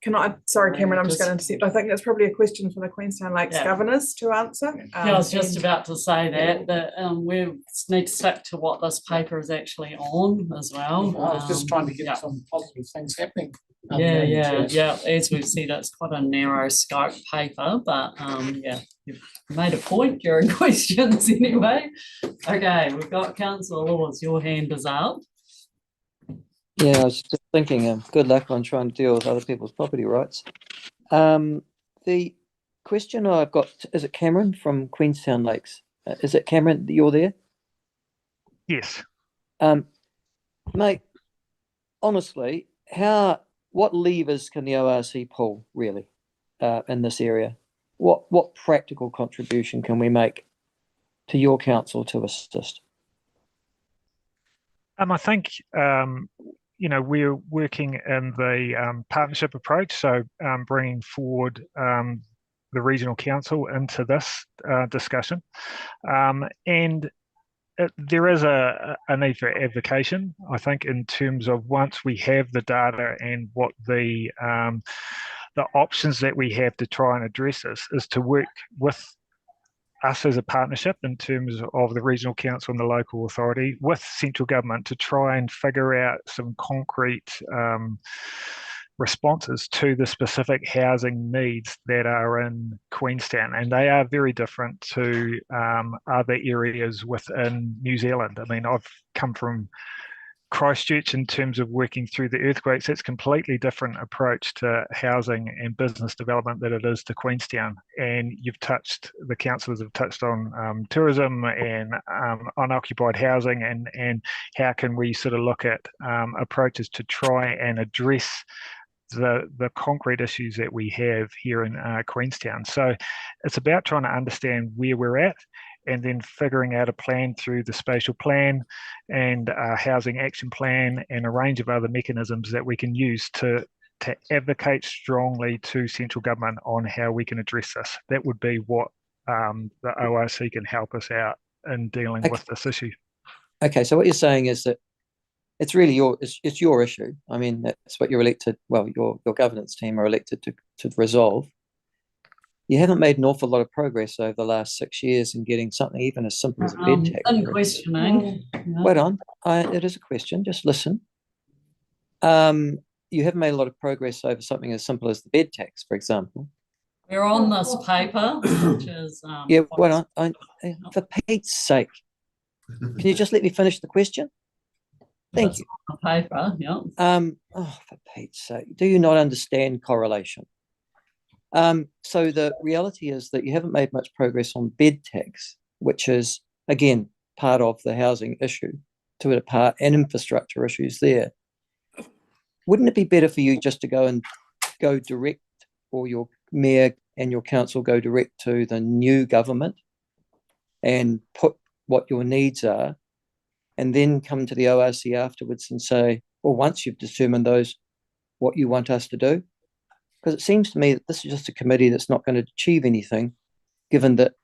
Can I, sorry, Cameron, I'm just going to intercept. I think that's probably a question for the Queenstown Lakes governors to answer. I was just about to say that we need to stick to what this paper is actually on as well. I was just trying to get some positive things happening. Yeah. As we've said, it's quite a narrow scope paper, but you've made a point during questions anyway. Okay, we've got Councillor Laws, your hand is up. Yeah, I was just thinking, good luck on trying to deal with other people's property rights. The question I've got, is it Cameron from Queenstown Lakes? Is it Cameron, you're there? Yes. Mate, honestly, what levers can the ORC pull really in this area? What practical contribution can we make to your council to assist? I think we're working in the partnership approach, so bringing forward the regional council into this discussion, and there is a need for advocation, I think, in terms of once we have the data and what the options that we have to try and address this is to work with us as a partnership in terms of the regional council and the local authority with central government to try and figure out some concrete responses to the specific housing needs that are in Queenstown, and they are very different to other areas within New Zealand. I mean, I've come from Christchurch in terms of working through the earthquakes, it's completely different approach to housing and business development than it is to Queenstown. And the councillors have touched on tourism and unoccupied housing, and how can we sort of look at approaches to try and address the concrete issues that we have here in Queenstown. So it's about trying to understand where we're at, and then figuring out a plan through the spatial plan and housing action plan and a range of other mechanisms that we can use to advocate strongly to central government on how we can address this. That would be what the ORC can help us out in dealing with this issue. Okay, so what you're saying is that it's really it's your issue. I mean, that's what you're elected, well, your governance team are elected to resolve. You haven't made an awful lot of progress over the last 6 years in getting something even as simple as a bed tax. Unquestioning. Wait on, it is a question, just listen. You haven't made a lot of progress over something as simple as the bed tax, for example. We're on this paper, which is Yeah, wait on, for Pete's sake, can you just let me finish the question? Thank you. on the paper, yeah. Oh, for Pete's sake, do you not understand correlation? So the reality is that you haven't made much progress on bed tax, which is, again, part of the housing issue, to a part, and infrastructure issues there. Wouldn't it be better for you just to go direct, or your mayor and your council go direct to the new government and put what your needs are, and then come to the ORC afterwards and say, well, once you've determined those, what you want us to do? Because it seems to me that this is just a committee that's not going to achieve anything, given that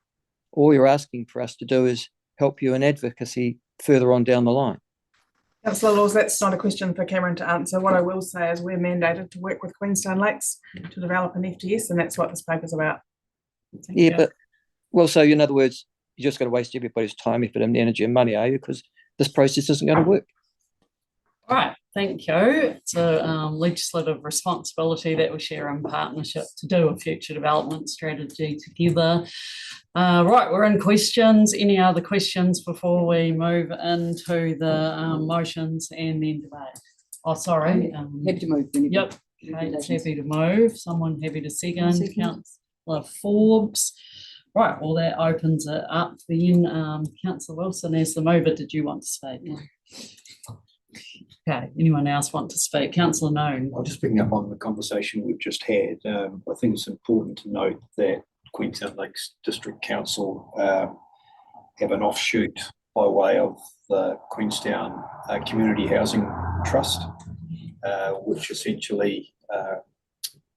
all you're asking for us to do is help you in advocacy further on down the line. Councillor Laws, that's not a question for Cameron to answer. What I will say is we're mandated to work with Queenstown Lakes to develop an FTS, and that's what this paper's about. Yeah, but, well, so in other words, you just got to waste everybody's time, effort and energy and money, are you? Because this process isn't going to work. All right, thank you. It's a legislative responsibility that we share in partnership to do a future development strategy together. Right, we're in questions. Any other questions before we move into the motions and then debate? Oh, sorry. Happy to move. Yep, Kate's happy to move. Someone happy to second. Councillor Forbes. Right, well, that opens it up then. Councillor Wilson, as the mover, did you want to speak? Okay, anyone else want to speak? Councillor Noon. I'll just picking up on the conversation we've just had. I think it's important to note that Queenstown Lakes District Council have an offshoot by way of the Queenstown Community Housing Trust, which essentially,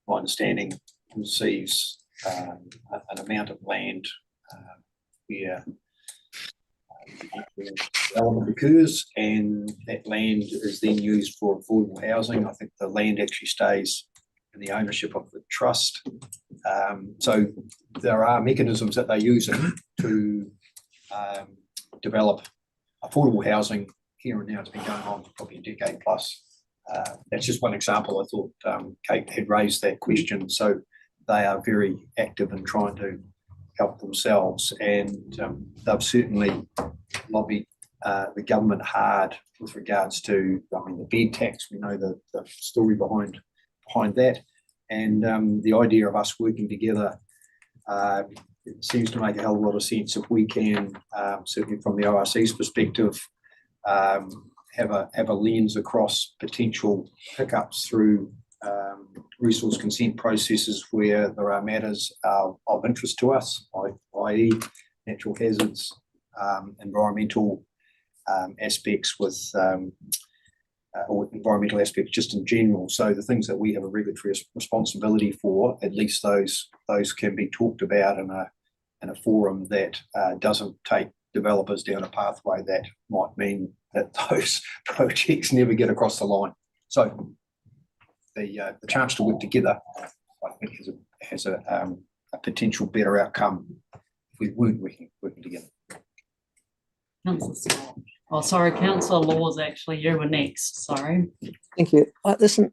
my understanding, receives an amount of land where development occurs, and that land is then used for affordable housing. I think the land actually stays in the ownership of the trust. So there are mechanisms that they're using to develop affordable housing here and now. It's been going on for probably a decade plus. That's just one example. I thought Kate had raised that question. So they are very active in trying to help themselves, and they've certainly lobbied the government hard with regards to, I mean, the bed tax. We know the story behind that, and the idea of us working together it seems to make a hell of a lot of sense if we can, certainly from the ORC's perspective, have a lens across potential hiccups through resource consent processes where there are matters of interest to us, i.e. natural hazards, environmental aspects or environmental aspects just in general. So the things that we have a regulatory responsibility for, at least those can be talked about in a forum that doesn't take developers down a pathway that might mean that those projects never get across the line. So the chance to work together, I think, has a potential better outcome if we weren't working together. Councillor Scott. Oh, sorry, Councillor Laws, actually, you were next. Sorry. Thank you. Listen,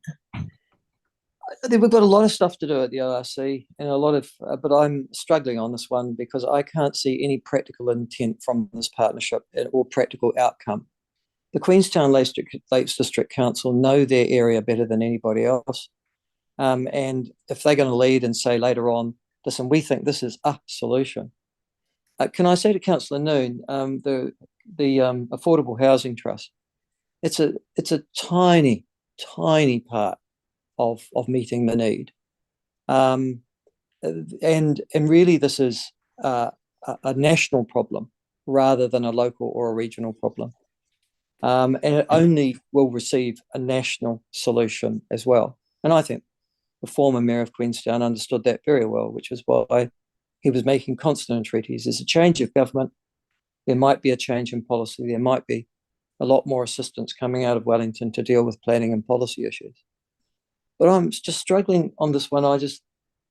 we've got a lot of stuff to do at the ORC, and a lot of, but I'm struggling on this one because I can't see any practical intent from this partnership or practical outcome. the Queenstown Lakes District Council know their area better than anybody else. And if they're going to lead and say later on, listen, we think this is a solution. Can I say to Councillor Noon, the Affordable Housing Trust, it's a tiny part of meeting the need. And really this is a national problem rather than a local or a regional problem. And it only will receive a national solution as well. And I think the former Mayor of Queenstown understood that very well, which is why he was making constant entreaties. There's a change of government. There might be a change in policy. There might be a lot more assistance coming out of Wellington to deal with planning and policy issues. But I'm just struggling on this one. This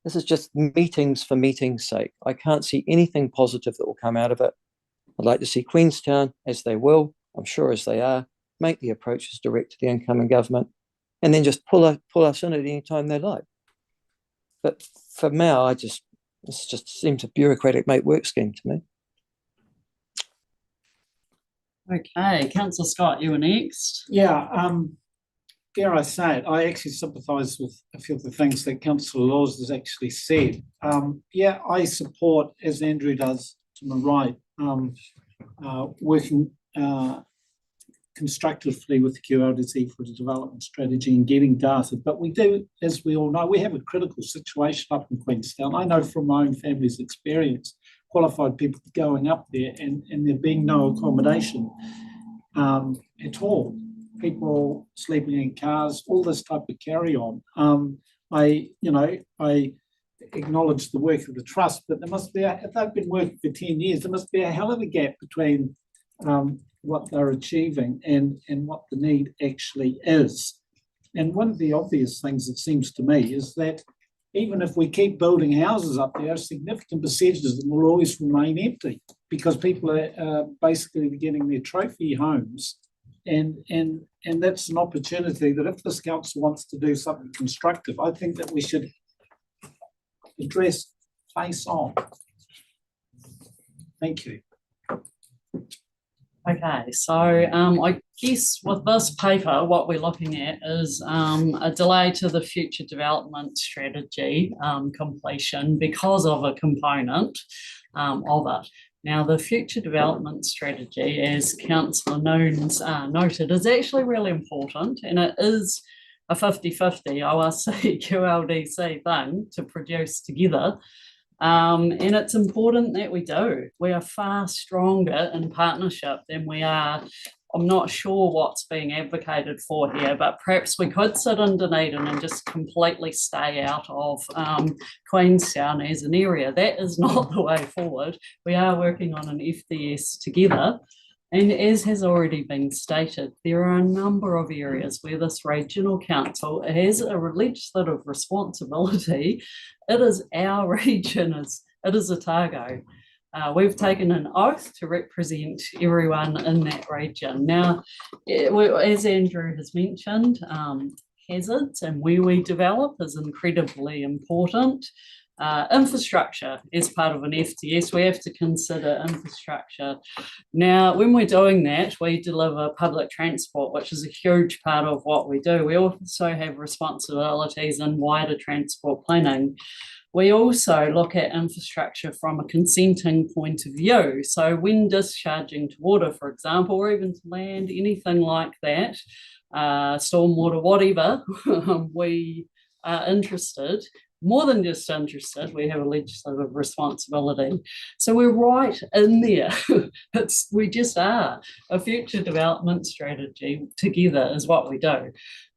is just meetings for meetings' sake. I can't see anything positive that will come out of it. I'd like to see Queenstown, as they will, I'm sure as they are, make the approaches direct to the incoming government, and then just pull us in at any time they like. But for now, this just seems a bureaucratic make work scheme to me. Okay, Councillor Scott, you were next. Yeah, dare I say it, I actually sympathise with a few of the things that Councillor Laws has actually said. Yeah, I support, as Andrew does to my right, working constructively with the QLDC for the development strategy and getting data. But we do, as we all know, we have a critical situation up in Queenstown. I know from my own family's experience, qualified people going up there and there being no accommodation at all. People sleeping in cars, all this type of carry on. I acknowledge the work of the trust, but there must be, if they've been working for 10 years, there must be a hell of a gap between what they're achieving and what the need actually is. And one of the obvious things, it seems to me, is that even if we keep building houses up there, a significant percentage of them will always remain empty because people are basically getting their trophy homes. And that's an opportunity that if this council wants to do something constructive, I think that we should address face on. Thank you. Okay, so I guess with this paper, what we're looking at is a delay to the future development strategy completion because of a component of it. Now, the future development strategy, as Councillor Noon's noted, is actually really important, and it is a 50-50 ORC QLDC thing to produce together. And it's important that we do. We are far stronger in partnership than we are. I'm not sure what's being advocated for here, but perhaps we could sit in Dunedin and just completely stay out of Queenstown as an area. That is not the way forward. We are working on an FDS together. And as has already been stated, there are a number of areas where this regional council has a legislative responsibility. It is our region, it is Otago. We've taken an oath to represent everyone in that region. Now, as Andrew has mentioned, hazards and where we develop is incredibly important. Infrastructure as part of an FTS, we have to consider infrastructure. Now, when we're doing that, we deliver public transport, which is a huge part of what we do. We also have responsibilities in wider transport planning. We also look at infrastructure from a consenting point of view. So when discharging to water, for example, or even to land, anything like that, stormwater, whatever, we are interested. More than just interested, we have a legislative responsibility. So we're right in there. We just are. A future development strategy together is what we do.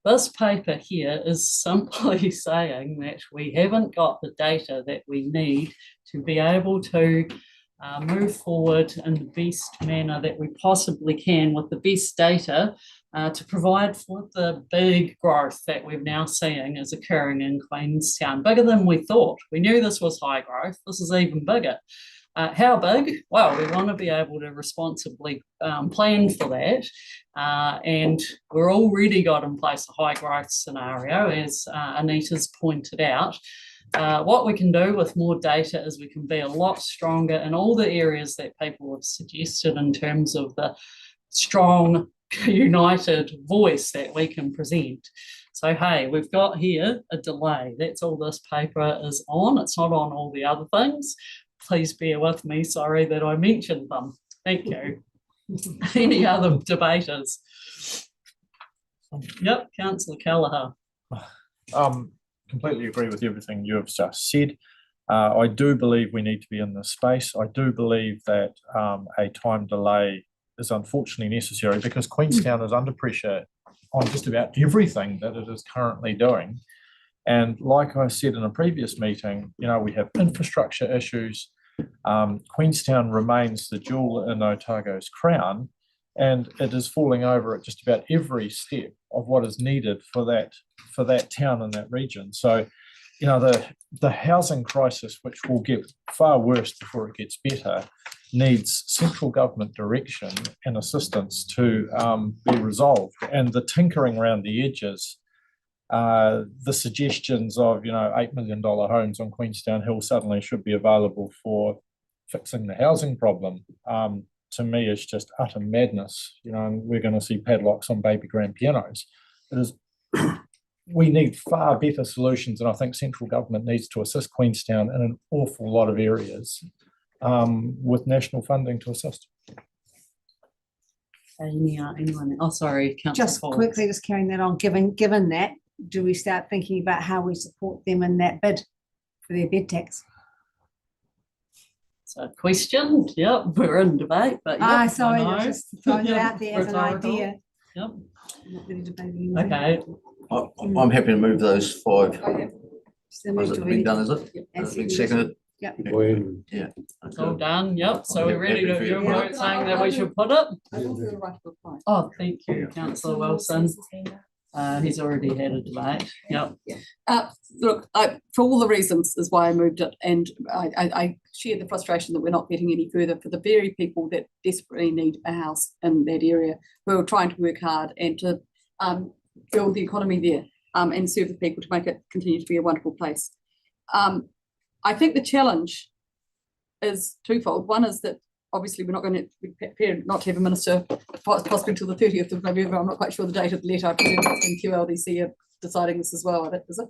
This paper here is simply saying that we haven't got the data that we need to be able to move forward in the best manner that we possibly can with the best data to provide for the big growth that we're now seeing is occurring in Queenstown, bigger than we thought. We knew this was high growth. This is even bigger. How big? Well, we want to be able to responsibly plan for that. And we're already got in place a high growth scenario, as Anita's pointed out. What we can do with more data is we can be a lot stronger in all the areas that people have suggested in terms of the strong united voice that we can present. So, hey, we've got here a delay. That's all this paper is on. It's not on all the other things. Please bear with me. Sorry that I mentioned them. Thank you. Any other debaters? Yep, Councillor Kelleher. Completely agree with everything you have just said. I do believe we need to be in this space. I do believe that a time delay is unfortunately necessary because Queenstown is under pressure on just about everything that it is currently doing. And like I said in a previous meeting, you know, we have infrastructure issues. Queenstown remains the jewel in Otago's crown, and it is falling over at just about every step of what is needed for that town and that region. So, you know, the housing crisis, which will get far worse before it gets better, needs central government direction and assistance to be resolved. And the tinkering around the edges, the suggestions of, you know, $8 million homes on Queenstown Hill suddenly should be available for fixing the housing problem, to me is just utter madness. You know, and we're going to see padlocks on baby grand pianos. It is. We need far better solutions, and I think central government needs to assist Queenstown in an awful lot of areas with national funding to assist. Anyone? Oh, sorry, Councillor Just Paul. quickly, just carrying that on, given that, do we start thinking about how we support them in that bid for their bed tax? So question, yep, we're in debate, but yep, sorry, I know. just throwing it out there as an Rhetorical. idea. Yep. I'm not really debating. Okay. I'm happy to move those 5. So Has it been done, is it? Yep. Has it been seconded? Yep. Yeah. It's all done, yep, so we're ready to, you Yeah. weren't saying that we should put it? I thought we were right to reply. Oh, thank you, Councillor Wilson. He's already had a debate, yep. Look, for all the reasons is why I moved it, and I share the frustration that we're not getting any further for the very people that desperately need a house in that area, who are trying to work hard and to build the economy there and serve the people to make it continue to be a wonderful place. I think the challenge is twofold. One is that obviously we're not going to be prepared not to have a minister possibly till the 30th of November. I'm not quite sure the date of the letter. I presume it's in QLDC are deciding this as well, is it?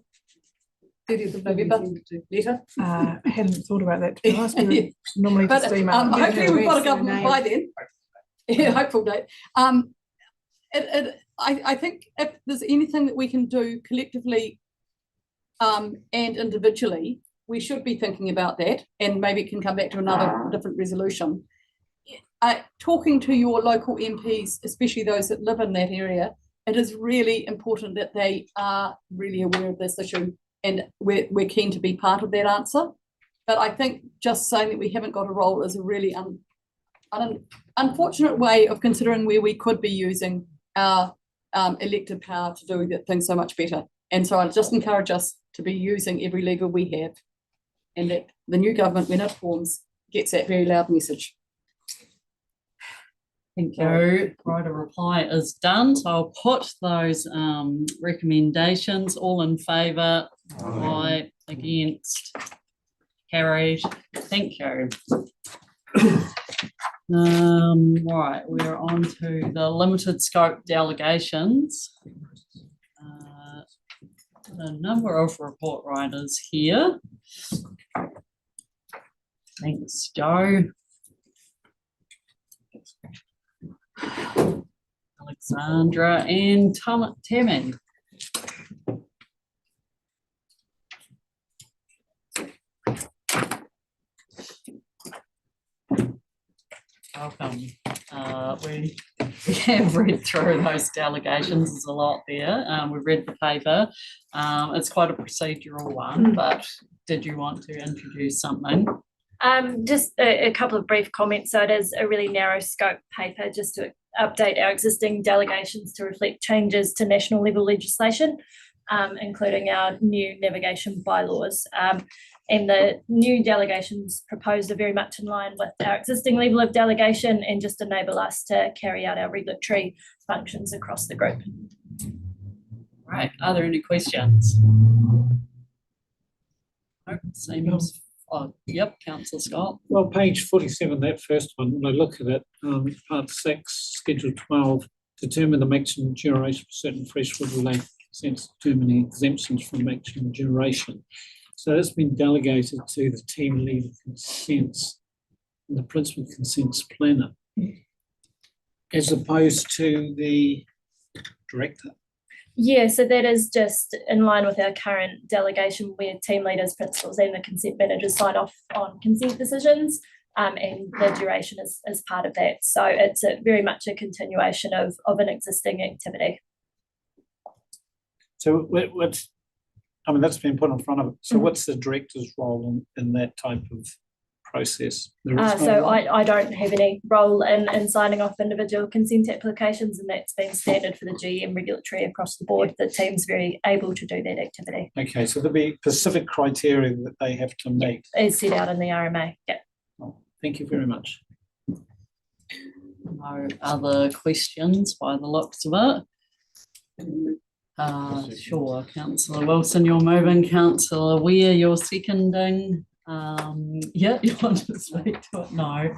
30th of November letter? I hadn't thought about that, to be honest. We normally But just email. hopefully we've got a government by then. Yeah, hopeful date. I think if there's anything that we can do collectively and individually, we should be thinking about that, and maybe it can come back to another different resolution. Talking to your local MPs, especially those that live in that area, it is really important that they are really aware of this issue, and we're keen to be part of that answer. But I think just saying that we haven't got a role is a really unfortunate way of considering where we could be using our elected power to do things so much better. And so I just encourage us to be using every lever we have, and that the new government, when it forms, gets that very loud message. Thank you. Right, a reply is done. So I'll put those recommendations. All in favour? Aye. Against? Carried. Thank you. Right, we're on to the limited scope delegations. A number of report writers here. Thanks, Joe. Alexandra and Tammy. Welcome. We have read through those delegations. There's a lot there. We've read the paper. It's quite a procedural one, but did you want to introduce something? Just a couple of brief comments. So it is a really narrow scope paper just to update our existing delegations to reflect changes to national level legislation, including our new navigation bylaws. And the new delegations proposed are very much in line with our existing level of delegation and just enable us to carry out our regulatory functions across the group. Right, are there any questions? Seems, oh, yep, Councillor Scott. Well, page 47, that first one, when I look at it, part 6, schedule 12, determine the maximum duration for certain freshwater lake consents, determining exemptions from maximum duration. So that's been delegated to the team leader consents and the principal consents planner, as opposed to the director. Yeah, so that is just in line with our current delegation where team leaders, principals and the consent managers sign off on consent decisions, and the duration is part of that. So it's very much a continuation of an existing activity. So what's, I mean, that's been put in front of it. So what's the director's role in that type of process? There is no So role? I don't have any role in signing off individual consent applications, and that's been standard for the GM regulatory across the board. The team's very able to do that activity. Okay, so there'll be specific criteria that they have to meet. As set out in the RMA. Yeah. Oh, thank you very much. No other questions by the looks of it. Sure, Councillor Wilson, you're moving. Councillor Weir, you're seconding. Yeah, you want to speak to it? No.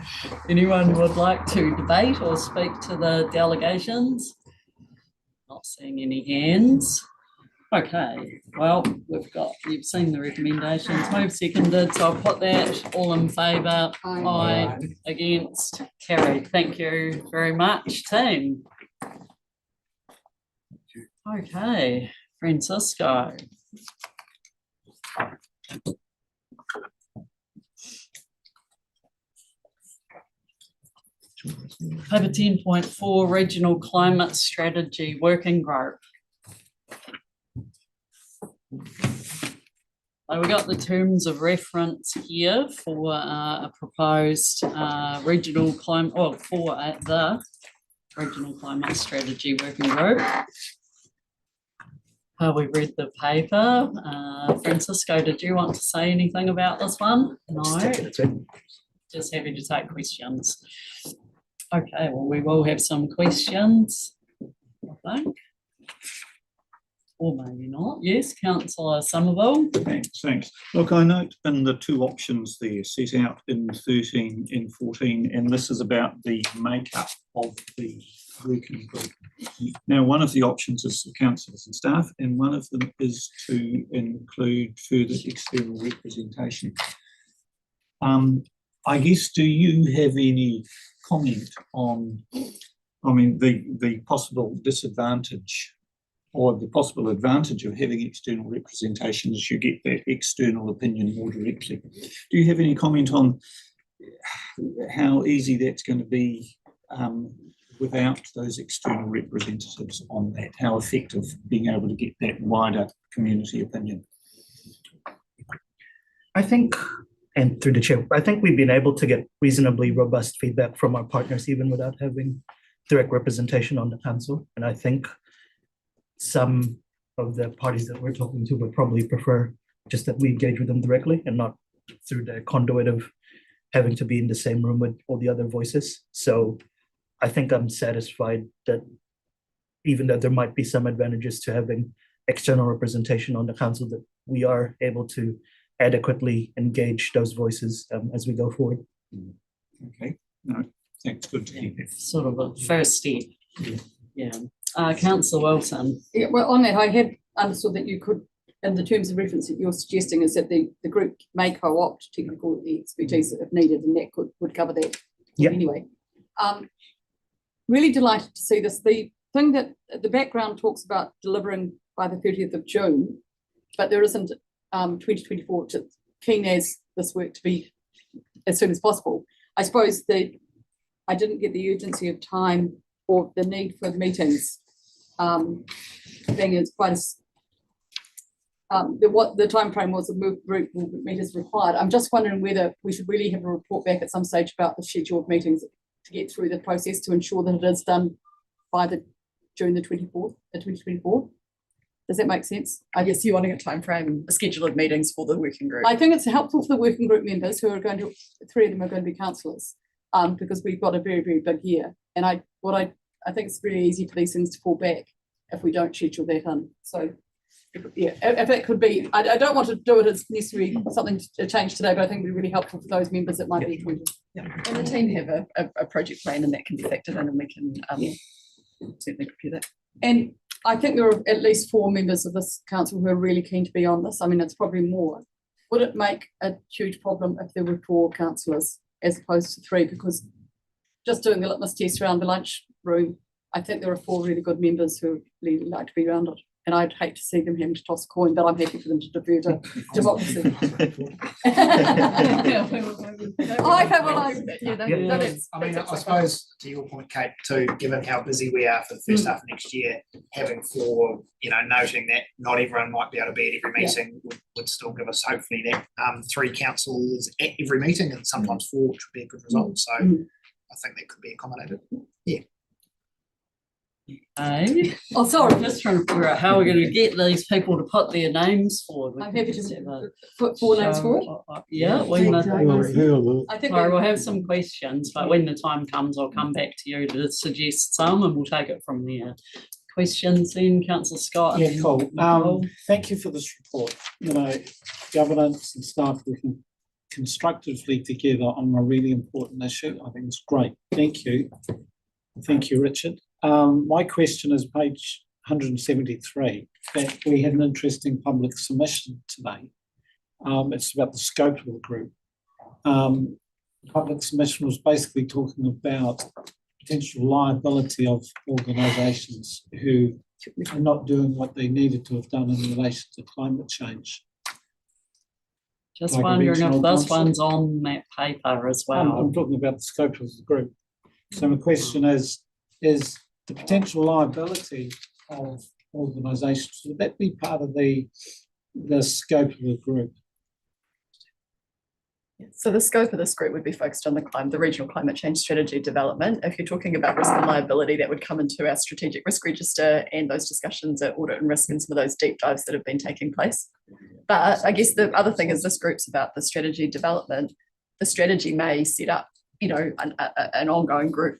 Anyone would like to debate or speak to the delegations? Not seeing any hands. Okay, well, you've seen the recommendations, moved, seconded, so I'll put that all in favour. Aye. Against, carried. Thank you very much, team. Okay, Francisco. Paper 10.4 Regional Climate Strategy Working Group. So we got the terms of reference here for a proposed regional climate, or for the Regional Climate Strategy Working Group. We read the paper. Francisco, did you want to say anything about this one? No. Just happy to take questions. Okay, well, we will have some questions, I think. Or maybe not. Yes, Councillor Somerville. Thanks. Look, I note in the two options there set out in 13 and 14, and this is about the makeup of the working group. Now, one of the options is the councillors and staff, and one of them is to include further external representation. I guess, do you have any comment on, I mean, the possible disadvantage or the possible advantage of having external representation is you get that external opinion more directly. Do you have any comment on how easy that's going to be without those external representatives on that? How effective being able to get that wider community opinion? I think, and through the chair, I think we've been able to get reasonably robust feedback from our partners even without having direct representation on the council. And I think some of the parties that we're talking to would probably prefer just that we engage with them directly and not through the conduit of having to be in the same room with all the other voices. So I think I'm satisfied that even though there might be some advantages to having external representation on the council, that we are able to adequately engage those voices as we go forward. Okay, no, thanks, good to hear. Sort of a first step. Yeah. Councillor Wilson. Yeah, well, on that, I had understood that you could, in the terms of reference that you're suggesting, is that the group may co-opt technical expertise if needed, and that would cover that anyway. Really delighted to see this. The thing that the background talks about delivering by the 30th of June, but there isn't 2024 to keen as this work to be as soon as possible. I suppose that I didn't get the urgency of time or the need for meetings being as quite as what the time frame was, the group meetings required. I'm just wondering whether we should really have a report back at some stage about the schedule of meetings to get through the process to ensure that it is done by June the 24th, 2024. Does that make sense? I guess you're wanting a time frame, a schedule of meetings for the working group. I think it's helpful for the working group members who are going to, 3 of them are going to be councillors, because we've got a very, very big year. And I think it's really easy for these things to fall back if we don't schedule that in. So yeah, if it could be, I don't want to do it as necessarily something to change today, but I think it'd be really helpful for those members that might be appointed. Yeah. And the team have a project plan, and that can be factored in, and we can certainly prepare that. And I think there are at least 4 members of this council who are really keen to be on this. I mean, it's probably more. Would it make a huge problem if there were 4 councillors as opposed to 3? Because just doing the litmus test around the lunch room, I think there are 4 really good members who really like to be around it. And I'd hate to see them having to toss a coin, but I'm happy for them to defer to democracy. I mean, I suppose to your point, Kate, too, given how busy we are for the first half of next year, having 4, noting that not everyone might be able to be at every meeting would still give us hopefully that 3 councillors at every meeting, and sometimes 4, which would be a good result. So I think that could be accommodated. Yeah. Oh, sorry. I'm just trying to figure out how we're going to get these people to put their names forward. I'm happy to put 4 names forward. Yeah, I think we'll have some questions, but when the time comes, I'll come back to you to suggest some, and we'll take it from there. Questions then, Councillor Scott? Yeah, cool. Thank you for this report. Governance and staff working constructively together on a really important issue. I think it's great. Thank you. Thank you, Richard. My question is page 173, that we had an interesting public submission today. It's about the scope of the group. The public submission was basically talking about potential liability of organisations who are not doing what they needed to have done in relation to climate change. Just wondering if this one's on that paper as well. I'm talking about the scope of the group. So my question is the potential liability of organisations, would that be part of the scope of the group? So the scope of this group would be focused on the regional climate change strategy development. If you're talking about risk and liability, that would come into our strategic risk register and those discussions at audit and risk and some of those deep dives that have been taking place. But I guess the other thing is this group's about the strategy development. The strategy may set up, an ongoing group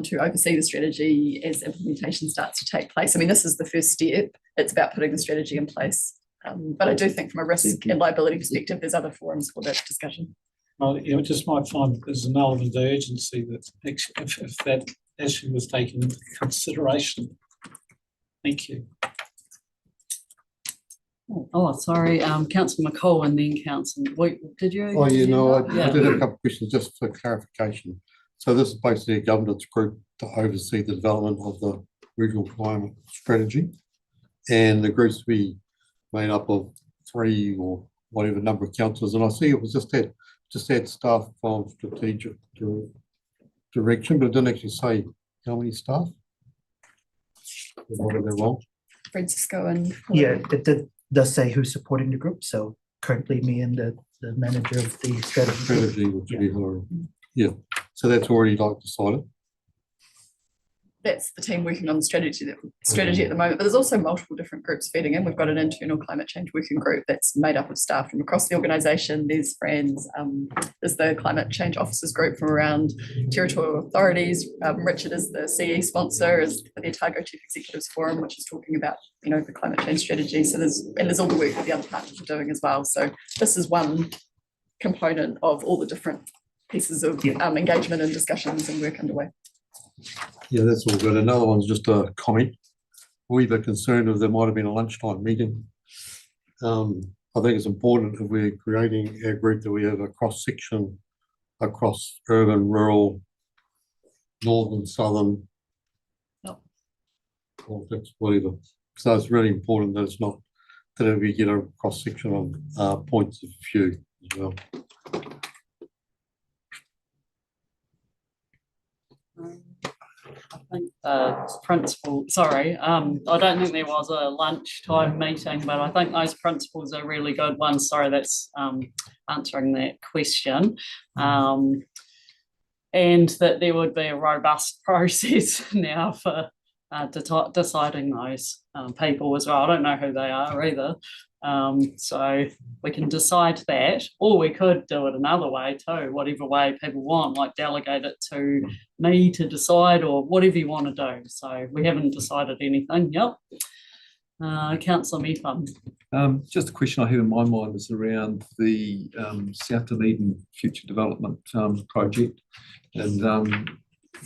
to oversee the strategy as implementation starts to take place. I mean, this is the first step. It's about putting the strategy in place. But I do think from a risk and liability perspective, there's other forums for that discussion. Well, just might find that there's an element of urgency that if that issue was taken into consideration. Thank you. Oh, sorry, Councillor McCall and then Councillor, did you? Oh, I did have a couple of questions just for clarification. So this is basically a governance group to oversee the development of the regional climate strategy, and the group's to be made up of 3 or whatever number of councillors. And I see it was just had staff from strategic direction, but it didn't actually say how many staff. What are they wrong? Francisco and Yeah, it does say who's supporting the group. So currently me and the manager of the strategy. Which would be Hillary. Yeah. So that's already decided. That's the team working on the strategy at the moment, but there's also multiple different groups feeding in. We've got an internal climate change working group that's made up of staff from across the organisation. There's friends, there's the climate change officers group from around territorial authorities. Richard is the CE sponsor, is for the Otago Chief Executives Forum, which is talking about the climate change strategy. So there's all the work that the other partners are doing as well. So this is one component of all the different pieces of engagement and discussions and work underway. Yeah, that's all good. Another one's just a comment. We're a bit concerned if there might have been a lunchtime meeting. I think it's important if we're creating our group that we have a cross-section across urban, rural, northern, southern, politics, whatever. So it's really important that it's not that we get a cross-section of points of view as well. I think principal, sorry, I don't think there was a lunchtime meeting, but I think those principles are really good ones. Sorry, that's answering that question. And that there would be a robust process now for deciding those people as well. I don't know who they are either. So we can decide that, or we could do it another way too, whatever way people want, like delegate it to me to decide, or whatever you want to do. So we haven't decided anything. Yep. Councillor Metham. Just a question I have in my mind is around the South Dunedin Future Development Project, and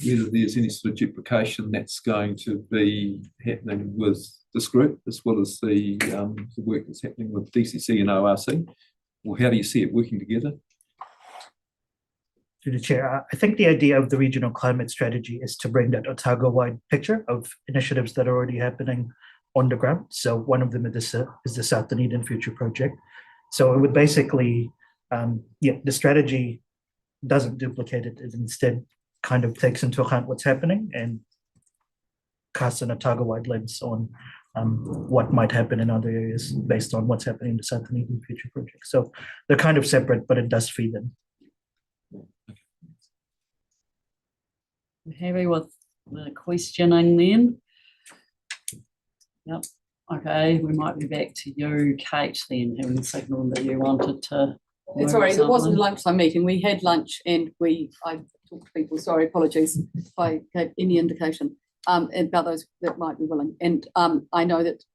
whether there's any sort of duplication that's going to be happening with this group, as well as the work that's happening with DCC and ORC? Or how do you see it working together? To the chair, I think the idea of the regional climate strategy is to bring that Otago-wide picture of initiatives that are already happening on the ground. So one of them is the South Dunedin Future Project. So it would basically, the strategy doesn't duplicate it. It instead kind of takes into account what's happening and casts an Otago-wide lens on what might happen in other areas based on what's happening in the South Dunedin Future Project. So they're kind of separate, but it does feed in. Happy with the questioning then? Yep. Okay, we might be back to you, Kate, then, having signaled that you wanted to. Sorry, it wasn't a something. lunchtime meeting. We had lunch and I talked to people, sorry, apologies if I gave any indication about those that might be willing. And I know that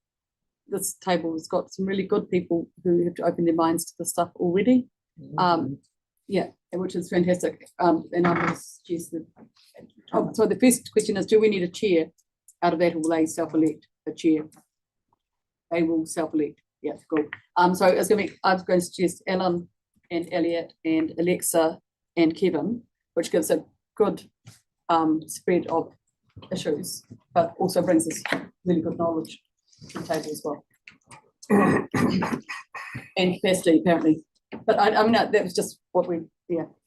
this table has got some really good people who have opened their minds to the stuff already. Yeah, which is fantastic. And I'm going to suggest that. So the first question is, do we need a chair out of that, or will they self-elect a chair? They will self-elect. Yeah, cool. So I was going to suggest Ellen and Elliot and Alexa and Kevin, which gives a good spread of issues, but also brings us really good knowledge to the table as well. And capacity, apparently. But I mean, that was just what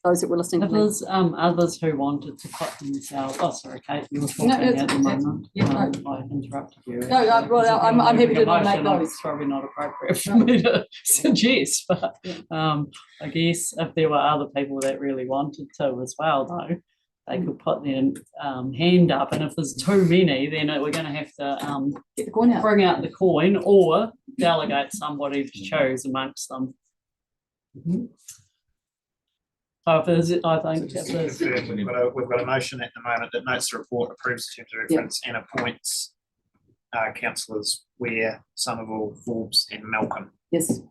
those that were listening. If there's others who wanted to put themselves, oh, sorry, Kate, you were talking at the moment. I interrupted you. No, well, I'm happy to nominate those. It's probably not appropriate for me to suggest, but I guess if there were other people that really wanted to as well, though, they could put their hand up, and if there's too many, then we're going to have to get the coin out. Bring out the coin, or delegate somebody to choose amongst them. So if there's, I think if there's, we've got a motion at the moment that notes the report, approves the terms of reference, and appoints councillors Ware, Somerville, Forbes, and Malcolm. Yes.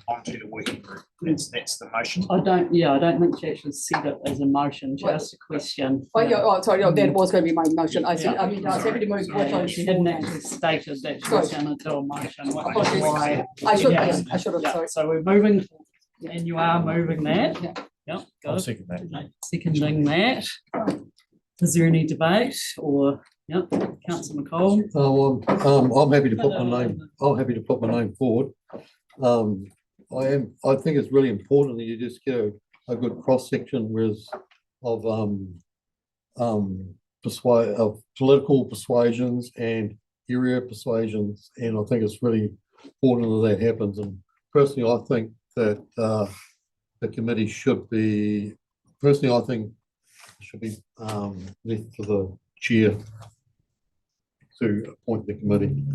Onto the working group. That's the motion. I don't think she actually said it as a motion, just a question. Sorry, that was going to be my motion. I said, I was happy to move. She hadn't actually stated that she was going to do a motion. Which is why, I should have, sorry. So we're moving, and you are moving that. Yep, I'll good. second that. Seconding that. Is there any debate or, Councillor McCall? I'm happy to put my name. I'm happy to put my name forward. I think it's really important that you just get a good cross section of political persuasions and area persuasions, and I think it's really important that happens. And personally, I think that the committee should be. Personally, I think it should be left for the chair to appoint the committee.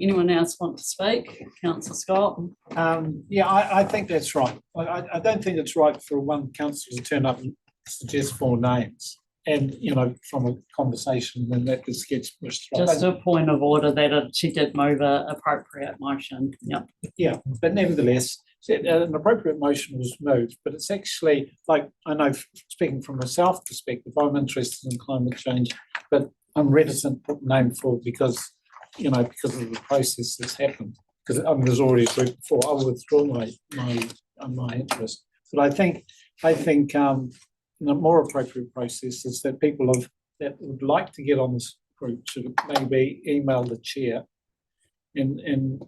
Anyone else want to speak? Councillor Scott? I think that's right. I don't think it's right for one councillor to turn up and suggest 4 names. And, from a conversation, then that just gets pushed through. Just a point of order that she did move an appropriate motion. Yep. Yeah, but nevertheless, an appropriate motion was moved, but it's actually, like, I know, speaking from a South perspective, I'm interested in climate change, but I'm reticent to put a name forward because of the process that's happened. Because there's already a group before. I will withdraw my interest. But I think a more appropriate process is that people that would like to get on this group should maybe email the chair and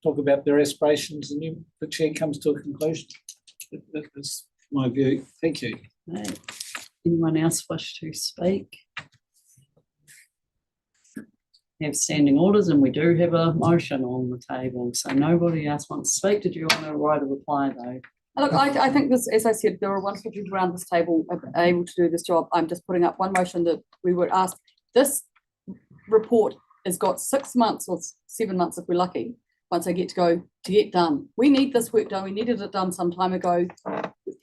talk about their aspirations, and the chair comes to a conclusion. That's my view. Thank you. Right. Anyone else wish to speak? We have standing orders, and we do have a motion on the table, so nobody else wants to speak. Did you want to write a reply though? Look, I think this, as I said, there are wonderful people around this table able to do this job. I'm just putting up one motion that we would ask. This report has got 6 months or 7 months if we're lucky, once I get to get done. We need this work done. We needed it done some time ago.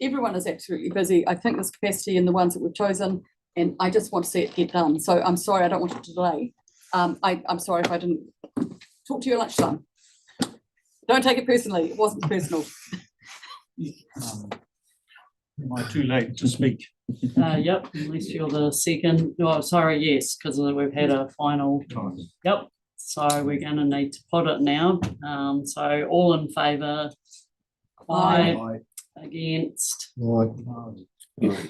Everyone is absolutely busy. I think there's capacity in the ones that we've chosen, and I just want to see it get done. So I'm sorry, I don't want it to delay. I'm sorry if I didn't talk to you at lunchtime. Don't take it personally. It wasn't personal. Am I too late to speak? Yep, unless you're the second, oh, sorry, yes, because we've had a final, yep. So we're gonna need to put it now. So all in favour? Aye. Against? Right.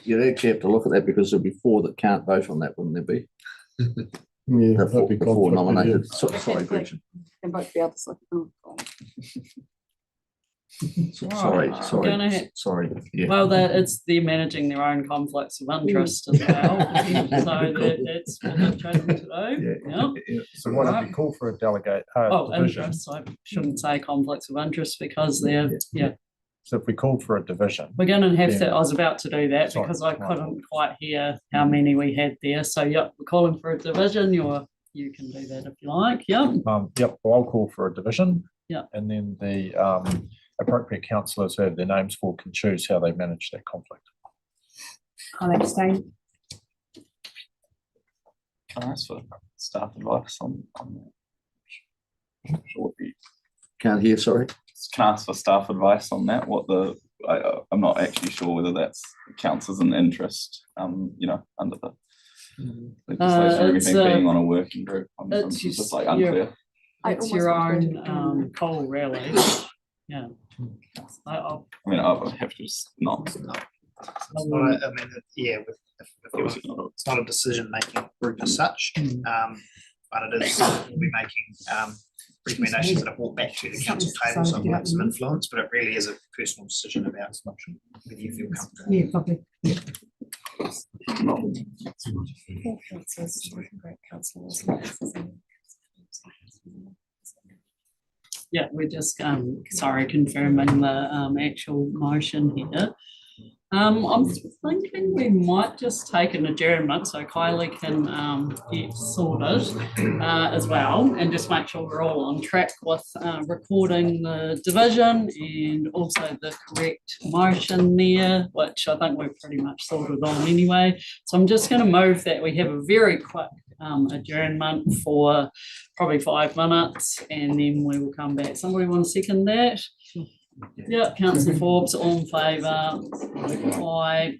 You'd actually have to look at that because there'd be four that can't vote on that, wouldn't there be? Yeah, The that'd be four conflict, yeah. nominated. Sorry, Gretchen. Can vote the others. Sorry, Right, we're gonna sorry, have- sorry. Yeah. Well, they're managing their own conflicts of interest as well. So that's what they're chosen to do. Yeah. So why don't we Right. call for a delegate, Oh, division? interests. I shouldn't say conflicts of interest because they're, yeah. So if we called for a division. We're gonna have to, then- I was about to do that Sorry, because I right. couldn't quite hear how many we had there. So, yep, we're calling for a division. You can do that if you like. Yep. Yep, well, I'll call for a division. Yeah. And then the appropriate councillors who have their names for can choose how they manage that conflict. I'll abstain. Can I ask for staff advice on that? Can't hear, sorry. Can I ask for staff advice on that? I'm not actually sure whether that's counts as an interest, under the legislation or It's anything, a- being on a working group. I'm it's just just like your- unclear. It's your own call, really. Yeah. I mean, I'll have to just not. It's not I mean, yeah, it's not a decision-making group as such, but it is, we'll be making recommendations that are brought back to the council table, so it will have some influence, but it really is a personal decision about whether you feel comfortable. Yeah, probably. Yeah, we're just, sorry, confirming the actual motion here. I'm thinking we might just take an adjournment so Kylie can get sorted as well and just make sure we're all on track with recording the division and also the correct motion there, which I think we've pretty much sorted on anyway. So I'm just going to move that we have a very quick adjournment for probably 5 minutes and then we will come back. Somebody want to second that? Yeah, Councillor Forbes, all in favour? Aye.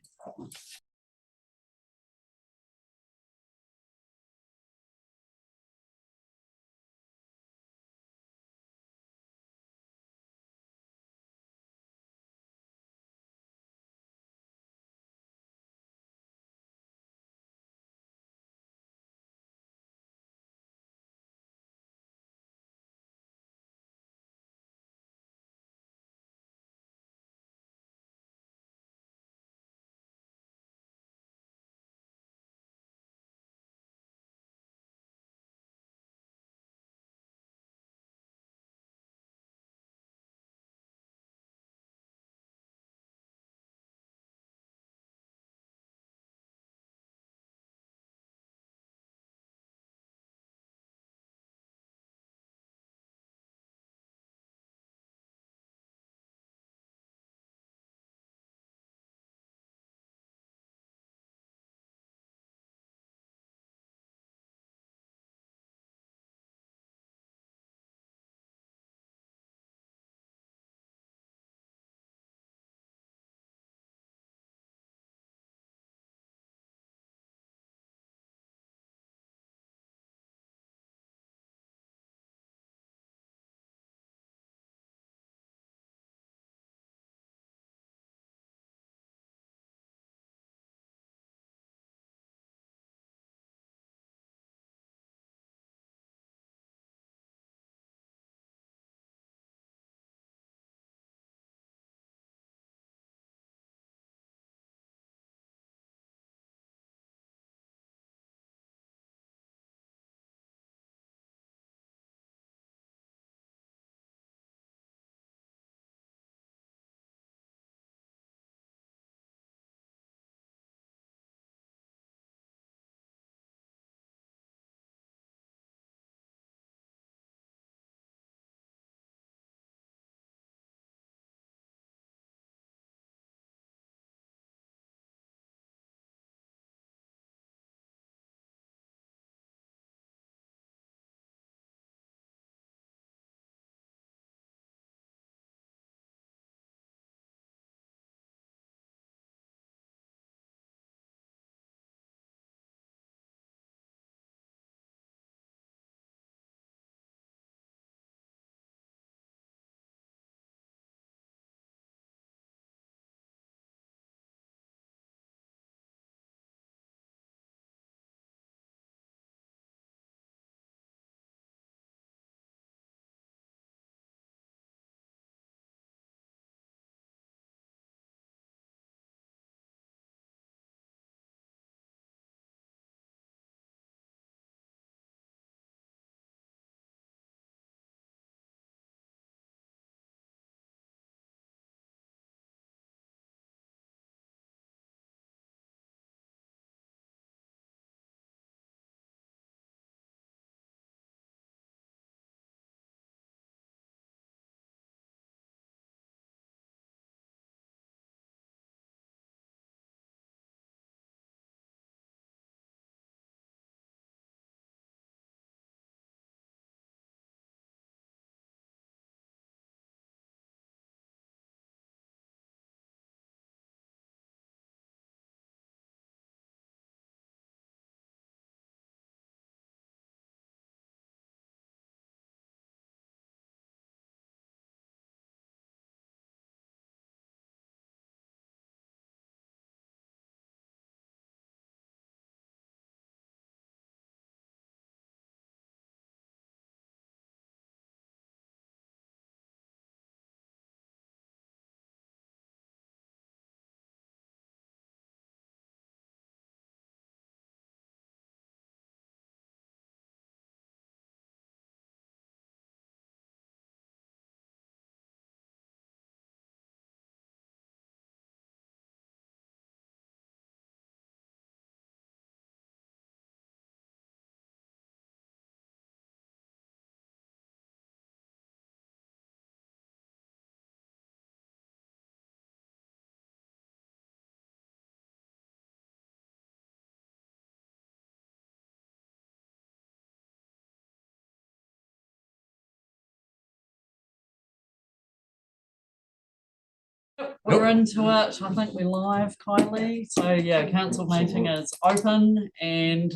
we're into it. I think we're live, Kylie. So yeah, council meeting is open, and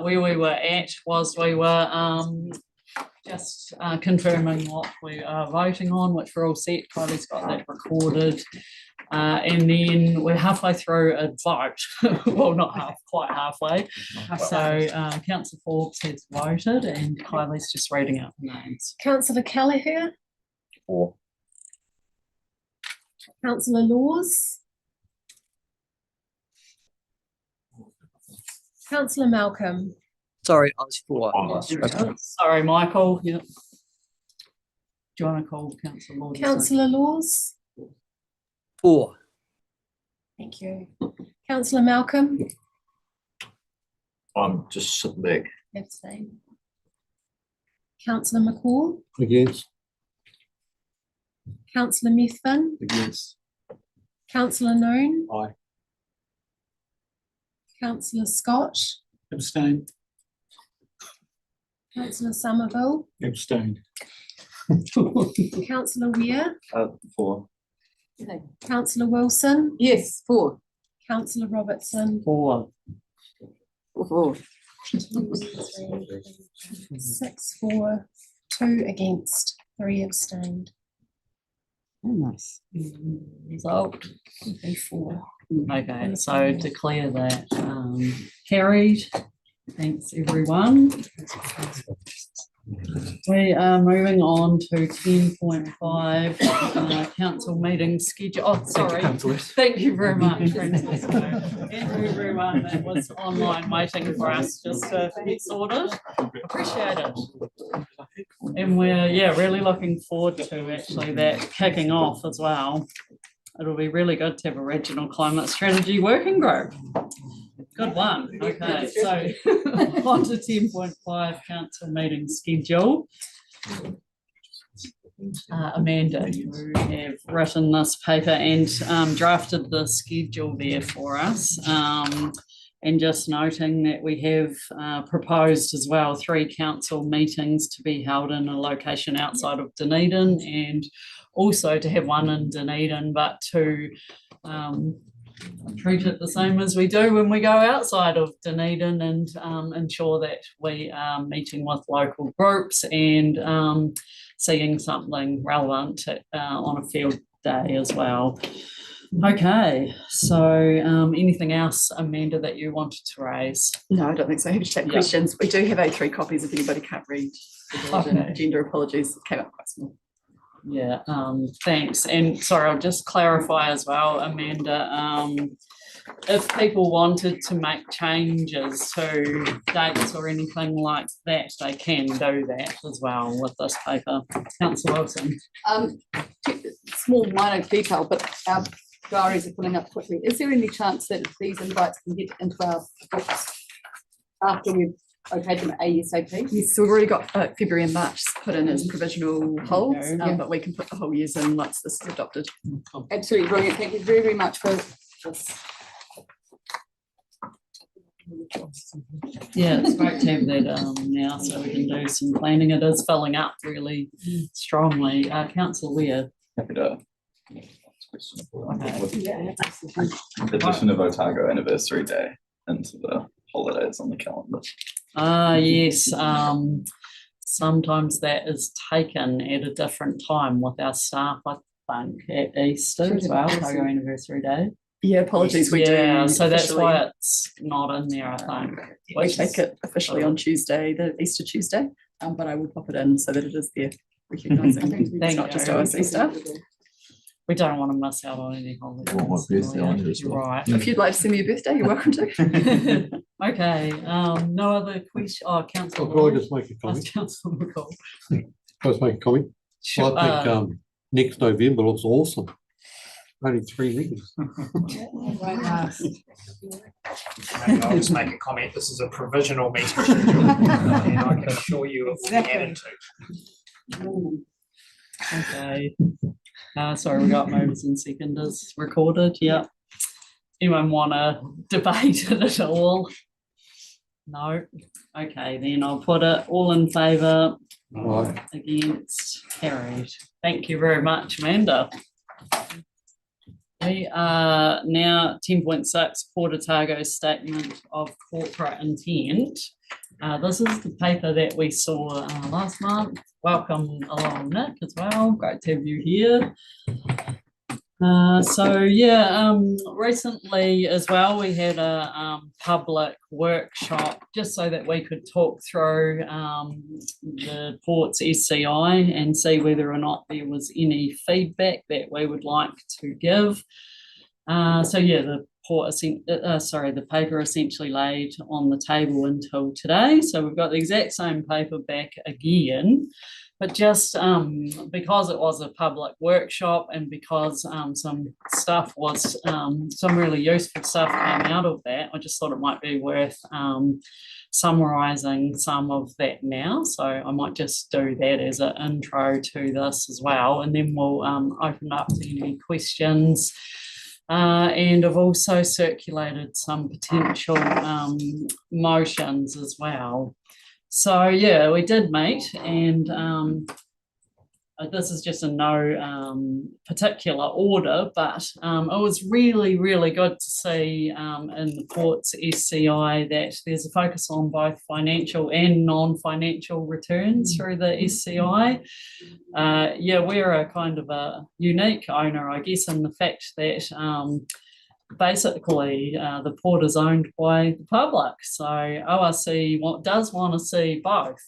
where we were at was we were just confirming what we are voting on, which we're all set. Kylie's got that recorded. And then we're halfway through a vote. Well, not half, quite halfway. So Councillor Forbes has voted, and Kylie's just reading out the names. Councillor Callagher, For. Councillor Laws, Councillor Malcolm, Sorry, I was for. Sorry, Michael. Yeah. Do you want to call Councillor Laws? Councillor Laws, For. thank you. Councillor Malcolm, I'm just sitting back. abstain. Councillor McCall, Against. Councillor Methven, Against. Councillor Noon, Aye. Councillor Scott, Abstain. Councillor Somerville, Abstain. Councillor Weir, For. Councillor Wilson, Yes, for. Councillor Robertson, For. For. 6 for, 2 against, 3 abstained. Nice. Result. Four. Okay, so declare that carried. Thanks, everyone. We are moving on to 10.5 council meeting schedule. Oh, sorry. Thank you very much, Francis. And everyone that was online waiting for us just to get sorted. Appreciate it. And we're, yeah, really looking forward to actually that kicking off as well. It'll be really good to have a regional climate strategy working group. Good one. Okay, so on to 10.5 council meeting schedule. Amanda, you have written this paper and drafted the schedule there for us. And just noting that we have proposed as well 3 council meetings to be held in a location outside of Dunedin, and also to have one in Dunedin, but to treat it the same as we do when we go outside of Dunedin, and ensure that we are meeting with local groups and seeing something relevant on a field day as well. Okay, so anything else, Amanda, that you wanted to raise? No, I don't think so. Happy to take questions. We do have A3 copies if anybody can't read the agenda. Apologies, it came up quite small. Yeah, thanks. And sorry, I'll just clarify as well, Amanda, if people wanted to make changes to dates or anything like that, they can do that as well with this paper. Councillor Wilson. Small minor detail, but our diaries are filling up quickly. Is there any chance that these invites can get into our books after we've okayed them ASAP? Yes, so we've already got February and March put in as provisional holds, but we can put the whole years in once this is adopted. Absolutely brilliant. Thank you very, very much for this. Yeah, it's great to have that now, so we can do some planning. It is filling up really strongly. Councillor Weir. Happy to. Addition of Otago anniversary day into the holidays on the calendar. Yes. Sometimes that is taken at a different time with our staff, I think, at Easter as well, Otago anniversary day. Yeah, apologies, we do. So that's officially. why it's not in there, I think. We take it officially on Tuesday, the Easter Tuesday, but I will pop it in so that it is there recognising it's not just OSC staff. We don't want to miss out on any holidays. Well, my birthday on here as well. Right. If you'd like to send me your birthday, you're welcome to. Okay, no other questions? Oh, Councillor. Can I just make a comment? Councillor McCall. Can I just make a comment? Sure. I think next November looks awesome. Only 3 meetings. I'll just make a comment. This is a provisional meeting, and I can assure you it will be added to. Okay. Sorry, we got movers and seconders recorded. Yep. Anyone want to debate it at all? No. Okay, then I'll put it all in favour. Aye. Against, carried. Thank you very much, Amanda. We are now 10.6 Port Otago Statement of Corporate Intent. This is the paper that we saw last month. Welcome along, Nick, as well. Great to have you here. Recently as well, we had a public workshop just so that we could talk through the port's SCI and see whether or not there was any feedback that we would like to give. The paper essentially laid on the table until today. So we've got the exact same paper back again. But just because it was a public workshop and because some really useful stuff came out of that, I just thought it might be worth summarising some of that now. So I might just do that as an intro to this as well, and then we'll open up to any questions. And I've also circulated some potential motions as well. So yeah, we did meet, and this is just in no particular order, but it was really, really good to see in the port's SCI that there's a focus on both financial and non-financial returns through the SCI. We're a kind of a unique owner, I guess, in the fact that basically the port is owned by the public, so ORC does want to see both.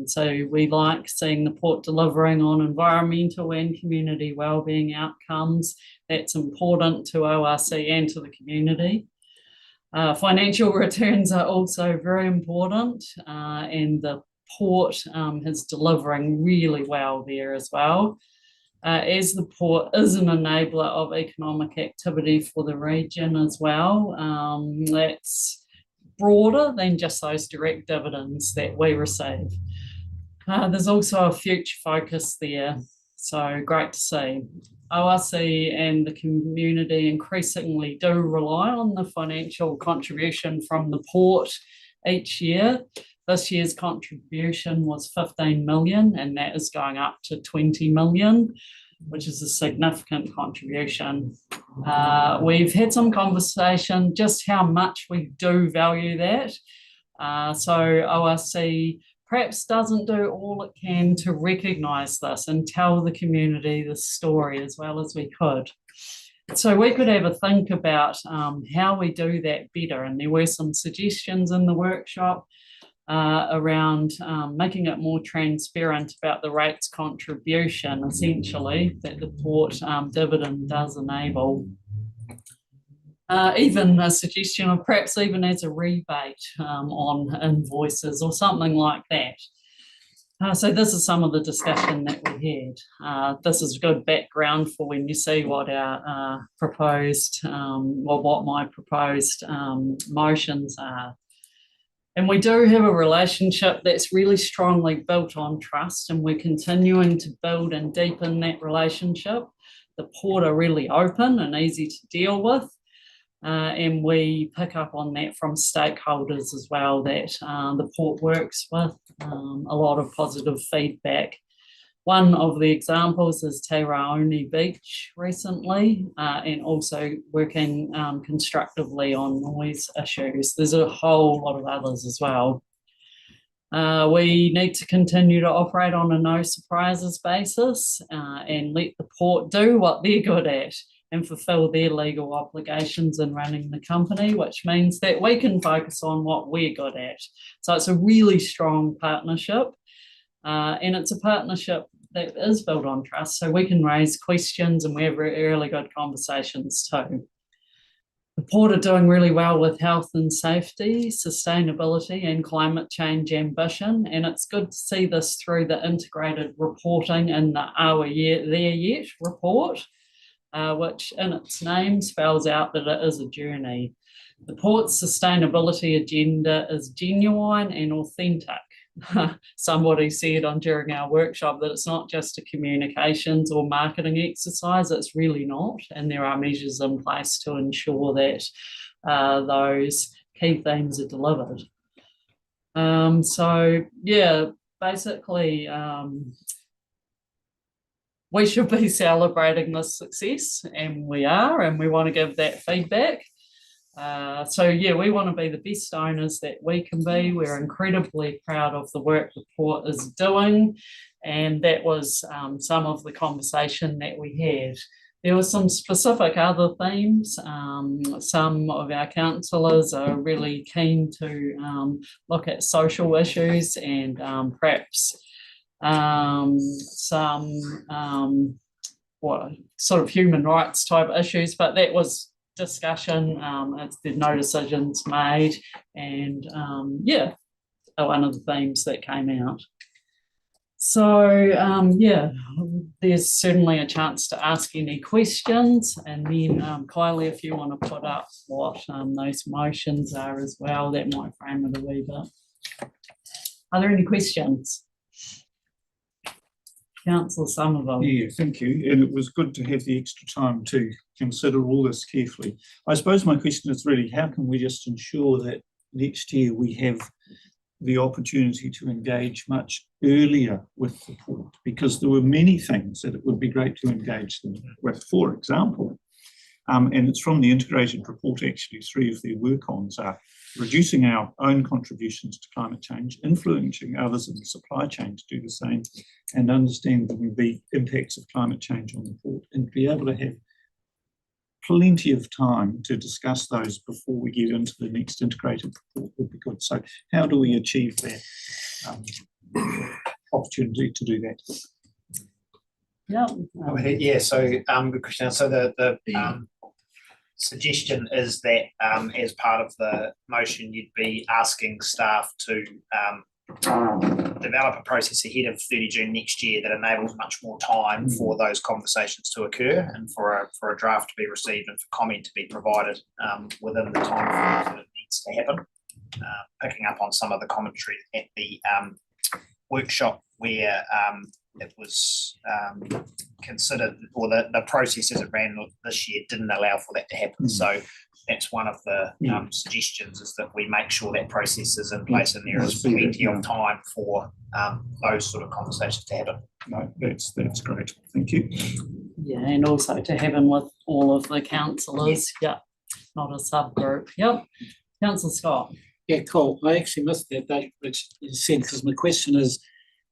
So we like seeing the port delivering on environmental and community wellbeing outcomes. That's important to ORC and to the community. Financial returns are also very important, and the port is delivering really well there as well. As the port is an enabler of economic activity for the region as well. That's broader than just those direct dividends that we receive. There's also a future focus there, so great to see. ORC and the community increasingly do rely on the financial contribution from the port each year. This year's contribution was 15 million, and that is going up to 20 million, which is a significant contribution. We've had some conversation just how much we do value that. So ORC perhaps doesn't do all it can to recognise this and tell the community the story as well as we could. So we could have a think about how we do that better, and there were some suggestions in the workshop around making it more transparent about the rates contribution, essentially, that the port dividend does enable. Even a suggestion of perhaps even as a rebate on invoices or something like that. So this is some of the discussion that we had. This is good background for when you see what our what my proposed motions are. And we do have a relationship that's really strongly built on trust, and we're continuing to build and deepen that relationship. The port are really open and easy to deal with, and we pick up on that from stakeholders as well, that the port works with a lot of positive feedback. One of the examples is Te Raoni Beach recently, and also working constructively on noise issues. There's a whole lot of others as well. We need to continue to operate on a no surprises basis and let the port do what they're good at and fulfill their legal obligations in running the company, which means that we can focus on what we're good at. So it's a really strong partnership. And it's a partnership that is built on trust, so we can raise questions and we have really good conversations too. The port are doing really well with health and safety, sustainability and climate change ambition, and it's good to see this through the integrated reporting in the Are We There Yet report, which in its name spells out that it is a journey. The port's sustainability agenda is genuine and authentic. Somebody said during our workshop that it's not just a communications or marketing exercise. It's really not, and there are measures in place to ensure that those key themes are delivered. Basically we should be celebrating this success, and we are, and we want to give that feedback. So yeah, we want to be the best owners that we can be. We're incredibly proud of the work the port is doing, and that was some of the conversation that we had. There were some specific other themes. Some of our councillors are really keen to look at social issues and perhaps some what sort of human rights type issues, but that was discussion. There's no decisions made, and yeah, one of the themes that came out. So yeah, there's certainly a chance to ask any questions, and then Kylie, if you want to put up what those motions are as well, that might frame it a wee bit. Are there any questions? Councillor Somerville. Yeah, thank you. And it was good to have the extra time to consider all this carefully. I suppose my question is really, how can we just ensure that next year we have the opportunity to engage much earlier with the port? Because there were many things that it would be great to engage them with. For example, and it's from the integrated report, actually, 3 of their work-ons are reducing our own contributions to climate change, influencing others in the supply chain to do the same, and understanding the impacts of climate change on the port, and to be able to have plenty of time to discuss those before we get into the next integrated report would be good. So how do we achieve that opportunity to do that? Yeah. So good question. So the suggestion is that as part of the motion, you'd be asking staff to develop a process ahead of 30 June next year that enables much more time for those conversations to occur, and for a draft to be received and for comment to be provided within the time that it needs to happen. Picking up on some of the commentary at the workshop where it was considered, or the process as it ran this year didn't allow for that to happen. So that's one of the suggestions, is that we make sure that process is in place and there is plenty of time for those sort of conversations to happen. No, that's great. Thank you. Yeah, and also to have them with all of the councillors. Yeah, not a subgroup. Yep. Councillor Scott. Yeah, cool. I actually missed that date, which you said, because my question is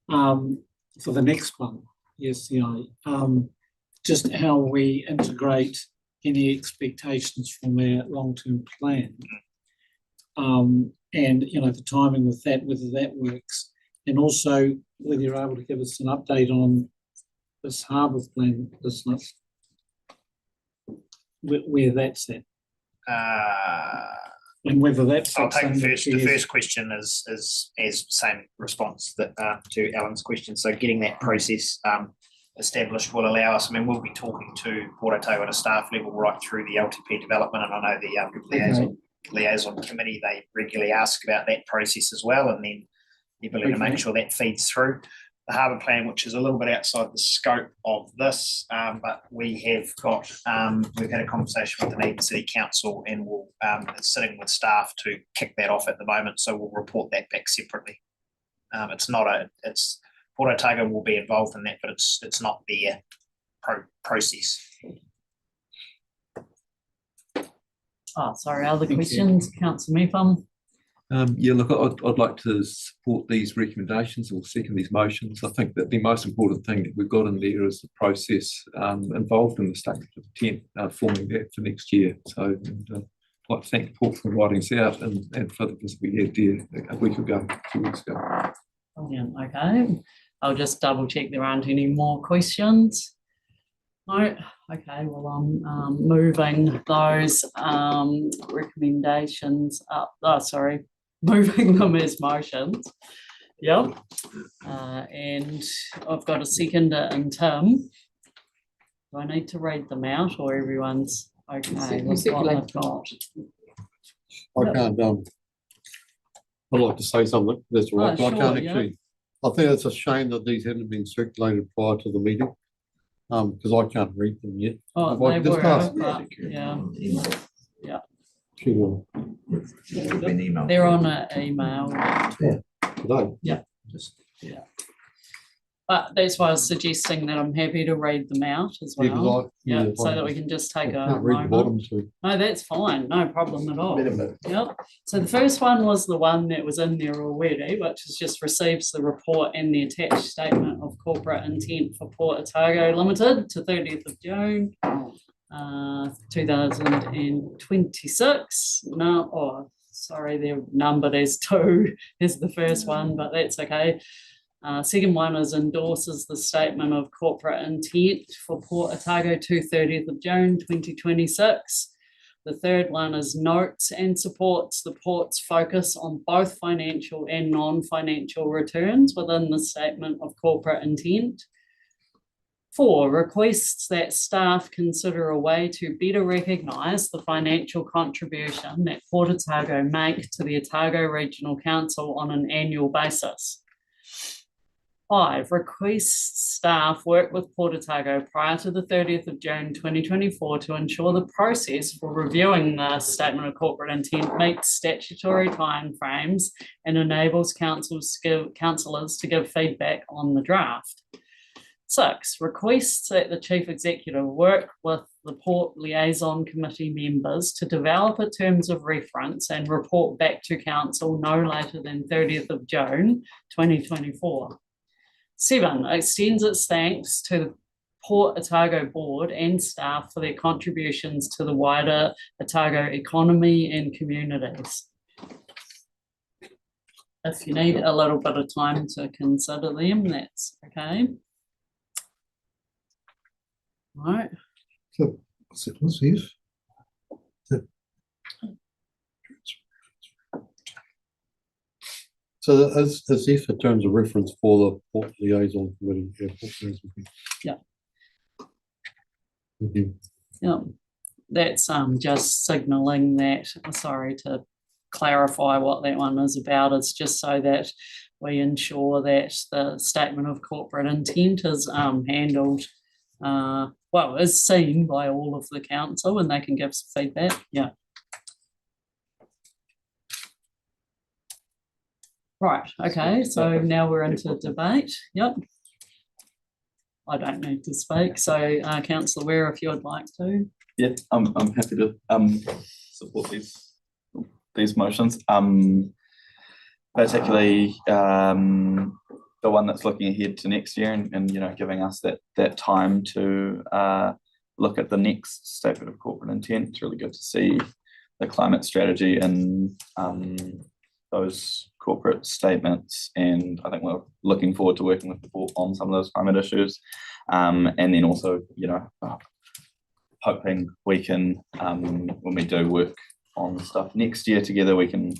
for the next one, yes, just how we integrate any expectations from our long-term plan, and the timing with that, whether that works, and also whether you're able to give us an update on this harbour plan business, where that's at. And whether that's. I'll take the first question is same response that to Alan's question. So getting that process established will allow us. I mean, we'll be talking to Port Otago at a staff level right through the LTP development, and I know the liaison committee, they regularly ask about that process as well, and then the ability to make sure that feeds through. The harbour plan, which is a little bit outside the scope of this, but we have got, we've had a conversation with the Dunedin City Council, and we'll sitting with staff to kick that off at the moment, so we'll report that back separately. It's Port Otago will be involved in that, but it's not their process. Oh, sorry, other questions? Councillor Mepham. Yeah, look, I'd like to support these recommendations or second these motions. I think that the most important thing that we've got in there is the process involved in the statement of intent, forming that for next year. So I'd like to thank the port for writing us out and for the visit we had there a week ago, 2 weeks ago. Brilliant. Okay, I'll just double check there aren't any more questions. No. Okay, well, I'm moving those recommendations up. Oh, sorry, moving them as motions. Yep. And I've got a seconder in Tim. Do I need to read them out, or everyone's okay with what I've got? I can't, I'd like to say something, that's all right, but I can't actually. I think it's a shame that these haven't been circulated prior to the meeting, because I can't read them yet. Oh, Have I they were, discussed? but, yeah. Yeah. Sure. They're on an email. Yeah, today. Yeah. Just, yeah. But that's why I was suggesting that I'm happy to read them out as Yeah, 'cause well. yeah, Yeah, if so I that we can just I take a can't read the moment. bottom two. No, that's fine, no problem at all. Wait a minute. Yep, so the first one was the one that was in there already, which is just receives the report and the attached statement of corporate intent for Port Otago Limited to 30th of June, 2026. No, oh, sorry, they're numbered as two is the first one, but that's okay. Second one is endorses the statement of corporate intent for Port Otago to 30th of June 2026. The third one is notes and supports the port's focus on both financial and non-financial returns within the statement of corporate intent. 4, requests that staff consider a way to better recognise the financial contribution that Port Otago make to the Otago Regional Council on an annual basis. 5, requests staff work with Port Otago prior to the 30th of June 2024 to ensure the process for reviewing the statement of corporate intent meets statutory timeframes and enables councillors to give feedback on the draft. 6, requests that the Chief Executive work with the Port Liaison Committee members to develop a terms of reference and report back to Council no later than 30th of June 2024. 7, extends its thanks to the Port Otago Board and staff for their contributions to the wider Otago economy and communities. If you need a little bit of time to consider them, that's okay. All right. So, what's this? So that's if in terms of reference for the Port Liaison Committee. Yeah. Mhm. Yeah, that's just signalling that, sorry, to clarify what that one is about. It's just so that we ensure that the statement of corporate intent is handled, well, is seen by all of the council and they can give some feedback. Yeah. Right, okay, so now we're into debate. Yep. I don't need to speak, so Councillor Ware, if you'd like to. Yeah, I'm happy to support these motions. Particularly the one that's looking ahead to next year and you know giving us that time to look at the next statement of corporate intent. It's really good to see the climate strategy and those corporate statements, and I think we're looking forward to working with the board on some of those climate issues, and then also you know hoping we can when we do work on stuff next year together we can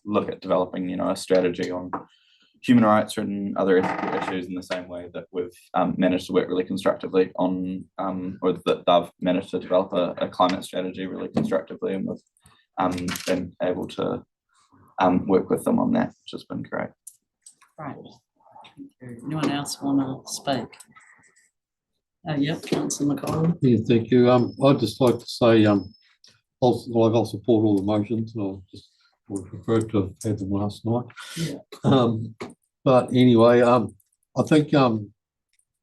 look at developing you know a strategy on human rights and other ethical issues in the same way that we've managed to work really constructively on or that they've managed to develop a climate strategy really constructively, and we've been able to work with them on that, which has been great. Right. Thank you. Anyone else want to speak? Yep, Councillor McCollum. Yeah, thank you. I'd just like to say, I'll support all the motions. I would prefer to have had them last night. Yeah. But anyway, I think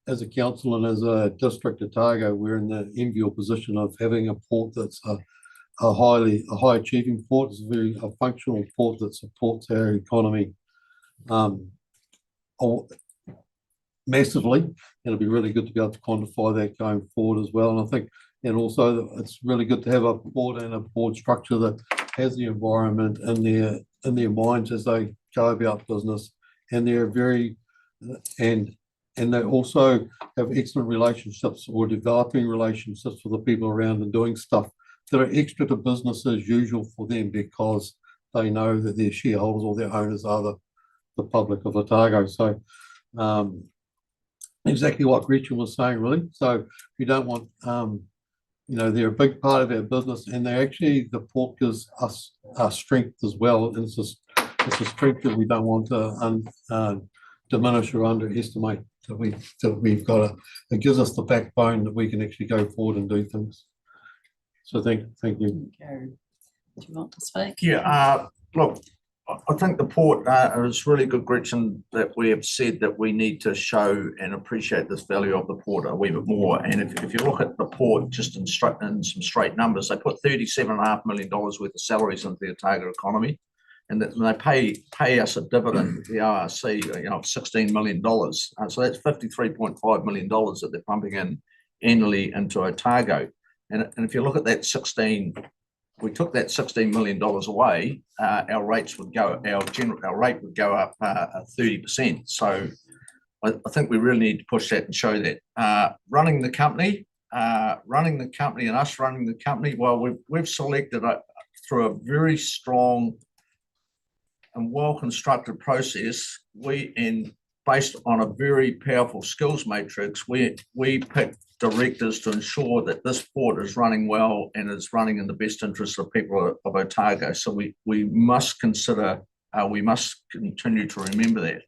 as a council and as a district Otago, we're in the enviable position of having a port that's a high achieving port. It's a functional port that supports our economy massively. It'll be really good to be able to quantify that going forward as well. And I think, and also it's really good to have a board and a board structure that has the environment in their minds as they go about business, and they're very and they also have excellent relationships or developing relationships with the people around and doing stuff that are extra to business as usual for them because they know that their shareholders or their owners are the public of Otago. So exactly what Gretchen was saying, really. So we don't want, you know, they're a big part of our business, and they actually, the port gives us our strength as well. And it's a strength that we don't want to diminish or underestimate. That we've got it gives us the backbone that we can actually go forward and do things. So thank you. Okay. Do you want to speak? Yeah, look, I think the port is really good, Gretchen, that we have said that we need to show and appreciate this value of the port a wee bit more. And if you look at the port just in some straight numbers, they put $37.5 million worth of salaries into the Otago economy, and they pay us a dividend, the ORC, of $16 million. So that's $53.5 million that they're pumping in annually into Otago. And if you look at that 16, we took that $16 million away, our rate would go up 30%. So I think we really need to push that and show that. Running the company and us running the company, well, we've selected through a very strong and well-constructed process, based on a very powerful skills matrix, we picked directors to ensure that this port is running well and is running in the best interest of people of Otago. So we must continue to remember that.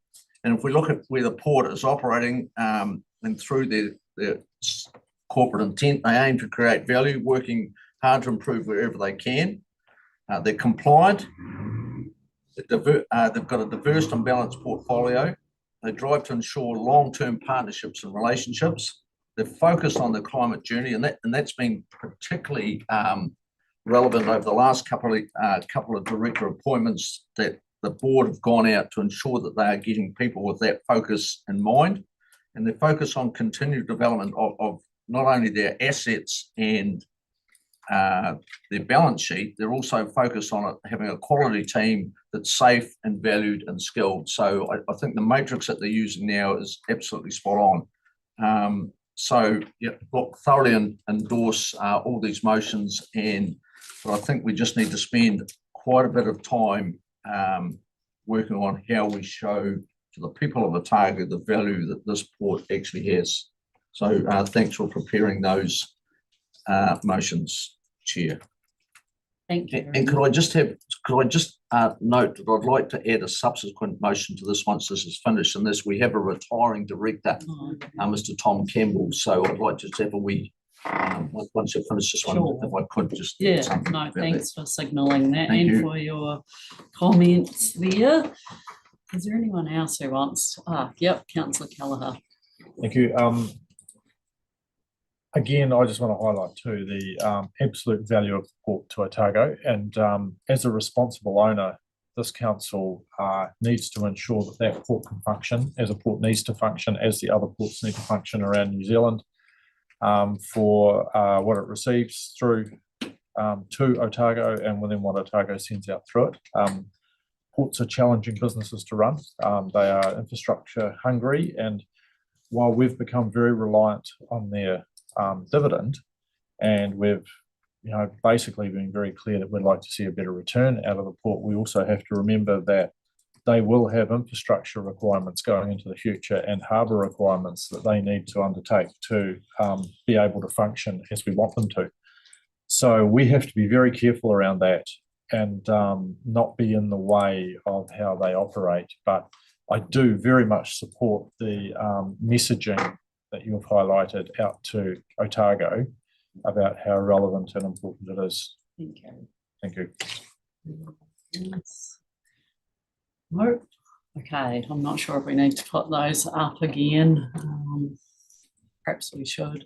And if we look at where the port is operating and through their corporate intent, they aim to create value, working hard to improve wherever they can. They're compliant. They've got a diverse and balanced portfolio. They drive to ensure long-term partnerships and relationships. They're focused on the climate journey, and that's been particularly relevant over the last couple of director appointments, that the board have gone out to ensure that they are getting people with that focus in mind, and they focus on continued development of not only their assets and their balance sheet, they're also focused on having a quality team that's safe and valued and skilled. So I think the matrix that they're using now is absolutely spot on. So yeah, look, thoroughly endorse all these motions, but I think we just need to spend quite a bit of time working on how we show to the people of Otago the value that this port actually has. So thanks for preparing those motions, Chair. Thank you. And could I just note that I'd like to add a subsequent motion to this once this is finished, and this we have a retiring director, Mr. Tom Campbell. So I'd like to just have a wee once you finish this one, Sure. if I could just Yeah, no, thanks for signalling that Thank and you. for your comments there. Is there anyone else who wants? Yep, Councillor Kelleher. Thank you. Again, I just want to highlight too the absolute value of the port to Otago, and as a responsible owner, this council needs to ensure that that port can function as a port needs to function, as the other ports need to function around New Zealand, for what it receives through to Otago, and within what Otago sends out through it. Ports are challenging businesses to run. They are infrastructure hungry, and while we've become very reliant on their dividend, and we've basically been very clear that we'd like to see a better return out of the port, we also have to remember that they will have infrastructure requirements going into the future and harbour requirements that they need to undertake to be able to function as we want them to. So we have to be very careful around that and not be in the way of how they operate. But I do very much support the messaging that you have highlighted out to Otago about how relevant and important it is. Thank you. Thank you. Yes. No. Okay, I'm not sure if we need to put those up again. Perhaps we should.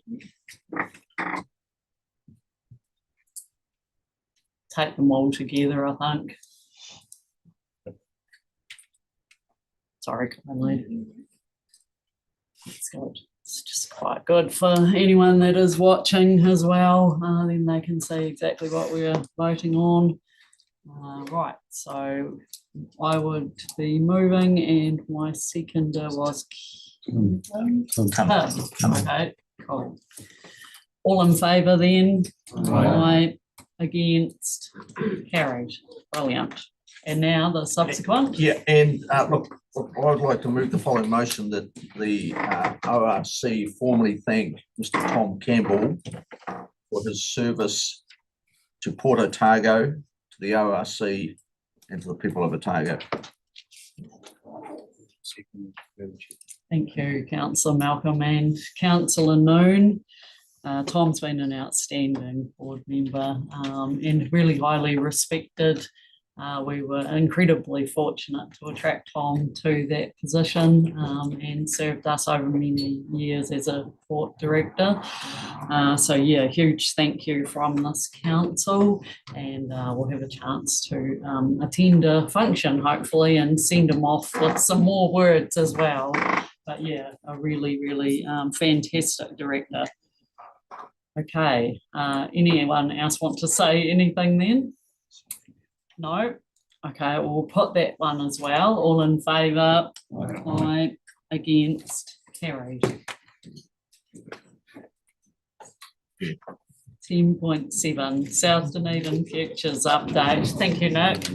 Take them all together, I think. Sorry, Conley. It's good. It's just quite good for anyone that is watching as well. Then they can see exactly what we're voting on. Right, so I would be moving, and my seconder was Tim. Okay, cool. All in favour then? Aye. Against? Carried. Brilliant. And now the subsequent? Yeah, and look, I'd like to move the following motion that the ORC formally thank Mr. Tom Campbell for his service to Port Otago, to the ORC, and to the people of Otago. Thank you, Councillor Malcolm and Councillor Noon. Tom's been an outstanding board member and really highly respected We were incredibly fortunate to attract Tom to that position and served us over many years as a port director. So yeah, huge thank you from this council, and we'll have a chance to attend a function hopefully and send him off with some more words as well. But yeah, a really, really fantastic director. Okay, anyone else want to say anything then? No? Okay, we'll put that one as well. All in favour? Aye. Against? Carried. 10.7, South Dunedin Futures Update. Thank you, Nick.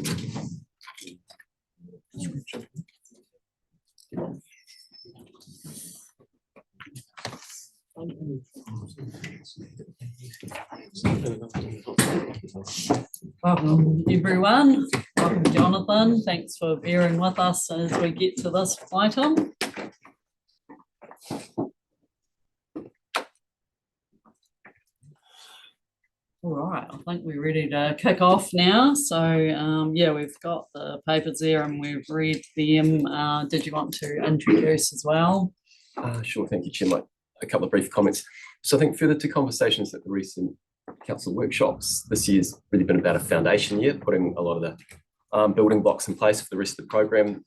Welcome everyone. Welcome Jonathan. Thanks for bearing with us as we get to this item. All right, I think we're ready to kick off now. So yeah, we've got the papers there and we've read them. Did you want to introduce as well? Sure, thank you, Chair. A couple of brief comments. So I think further to conversations at the recent council workshops, this year's really been about a foundation year, putting a lot of the building blocks in place for the rest of the program,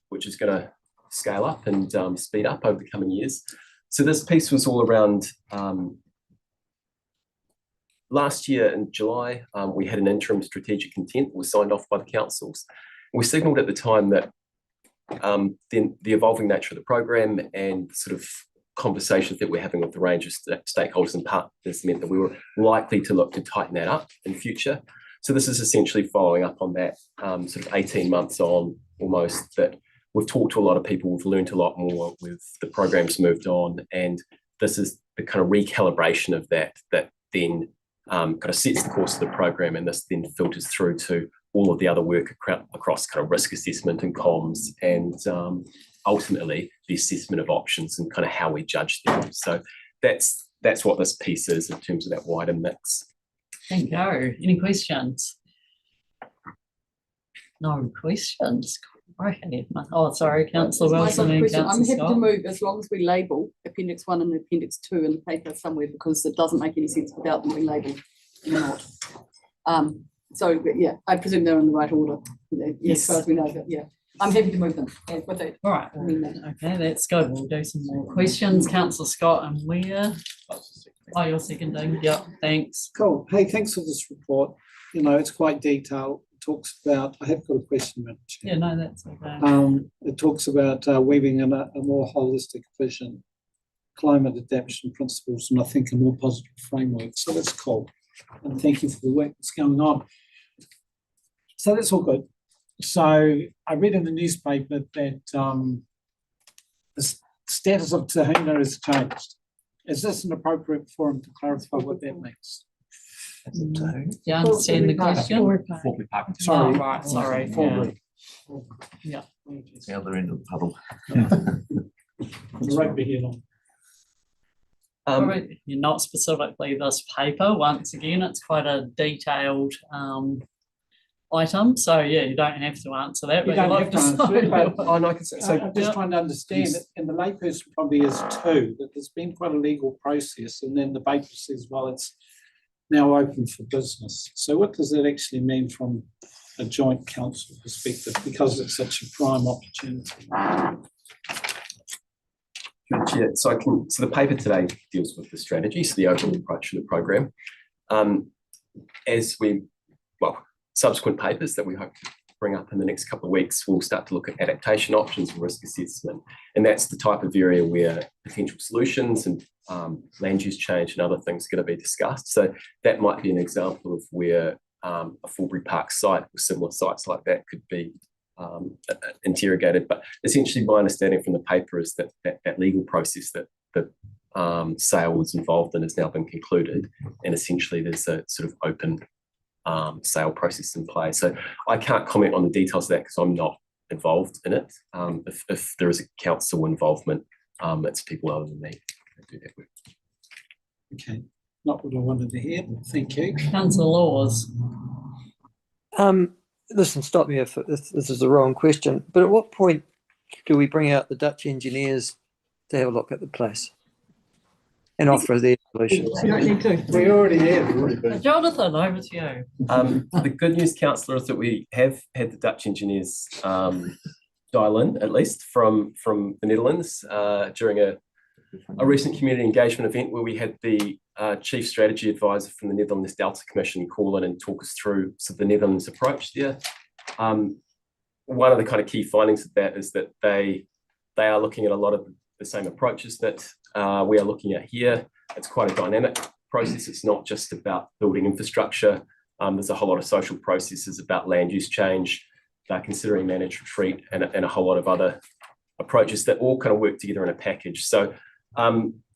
which is going to scale up and speed up over the coming years. So this piece was all around last year in July, we had an interim strategic intent that was signed off by the councils. We signalled at the time that then the evolving nature of the program and sort of conversations that we're having with a range of stakeholders and partners meant that we were likely to look to tighten that up in future. So this is essentially following up on that sort of 18 months on almost, that we've talked to a lot of people, we've learned a lot more, with the program's moved on, and this is the kind of recalibration of that then kind of sets the course of the program, and this then filters through to all of the other work across kind of risk assessment and comms, and ultimately the assessment of options and kind of how we judge them. So that's what this piece is in terms of that wider mix. Thank you. Any questions? No questions. Okay. Oh, sorry, Councillor Wilson and I'm Councillor happy to Scott. move as long as we label Appendix 1 and Appendix 2 in the paper somewhere, because it doesn't make any sense without them being labelled. So but yeah, I presume they're in the right order, as far as we know, but yeah, I'm happy to move them with it. All right. Okay, that's good. We'll do some more questions. Councillor Scott and Weir. Oh, you're seconding. Yep, thanks. Cool. Hey, thanks for this report. You know, it's quite detailed. It talks about, I have got a question, Madam Chair. Yeah, no, that's okay. It talks about weaving in a more holistic vision, climate adaptation principles, and I think a more positive framework. So that's cool. And thank you for the work that's going on. So that's all good. So I read in the newspaper that the status of Tahina has changed. Is this an appropriate forum to clarify what that means? Do you understand the question? Sorry. Oh, right, sorry. Yeah. The other end of the puddle. Rugby here now. You're not specifically this paper. Once again, it's quite a detailed item. So yeah, you don't have to answer that. You but don't have to answer it, but I can say, so I'm just trying to understand it, and the layperson probably is too, that there's been quite a legal process, and then the paper says, well, it's now open for business. So what does that actually mean from a joint council perspective, because it's such a prime opportunity? Chair, so the paper today deals with the strategy, so the overall approach to the program. Subsequent papers that we hope to bring up in the next couple of weeks, we'll start to look at adaptation options and risk assessment. And that's the type of area where potential solutions and land use change and other things are going to be discussed. So that might be an example of where a Fulbury Park site or similar sites like that could be interrogated. But essentially my understanding from the paper is that that legal process that the sale was involved in has now been concluded, and essentially there's a sort of open sale process in play. So I can't comment on the details of that because I'm not involved in it. If there is a council involvement, it's people other than me that do that work. Okay, not what I wanted to hear, but thank you. Councillor Laws. listen, stop me if this is the wrong question, but at what point do we bring out the Dutch engineers to have a look at the place and offer their solutions? You don't need to. We already have. Jonathan, over to you. The good news, councillor, is that we have had the Dutch engineers dial in, at least from the Netherlands, during a recent community engagement event where we had the Chief Strategy Advisor from the Netherlands Delta Commission call in and talk us through sort of the Netherlands approach there. One of the kind of key findings of that is that they are looking at a lot of the same approaches that we are looking at here. It's quite a dynamic process. It's not just about building infrastructure. There's a whole lot of social processes about land use change, considering managed retreat, and a whole lot of other approaches that all kind of work together in a package. So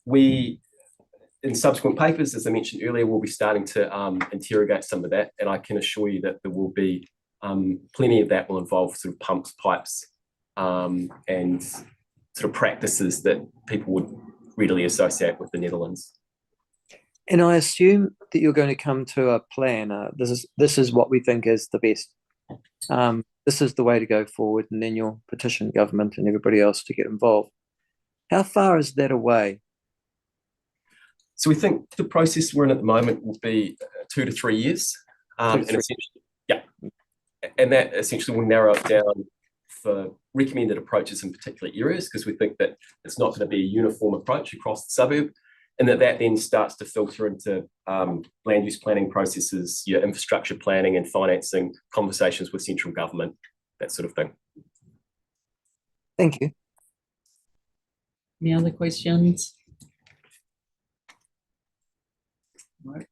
we, in subsequent papers, as I mentioned earlier, we'll be starting to interrogate some of that, and I can assure you that there will be plenty of that will involve sort of pumps, pipes, and sort of practices that people would readily associate with the Netherlands. And I assume that you're going to come to a plan. This is what we think is the best. This is the way to go forward, and then you'll petition government and everybody else to get involved. How far is that away? So we think the process we're in at the moment will be 2 to 3 years. And essentially, yeah, and that essentially will narrow it down for recommended approaches in particular areas, because we think that it's not going to be a uniform approach across the suburb, and that then starts to filter into land use planning processes, your infrastructure planning and financing, conversations with central government, that sort of thing. Thank you. Any other questions? Right.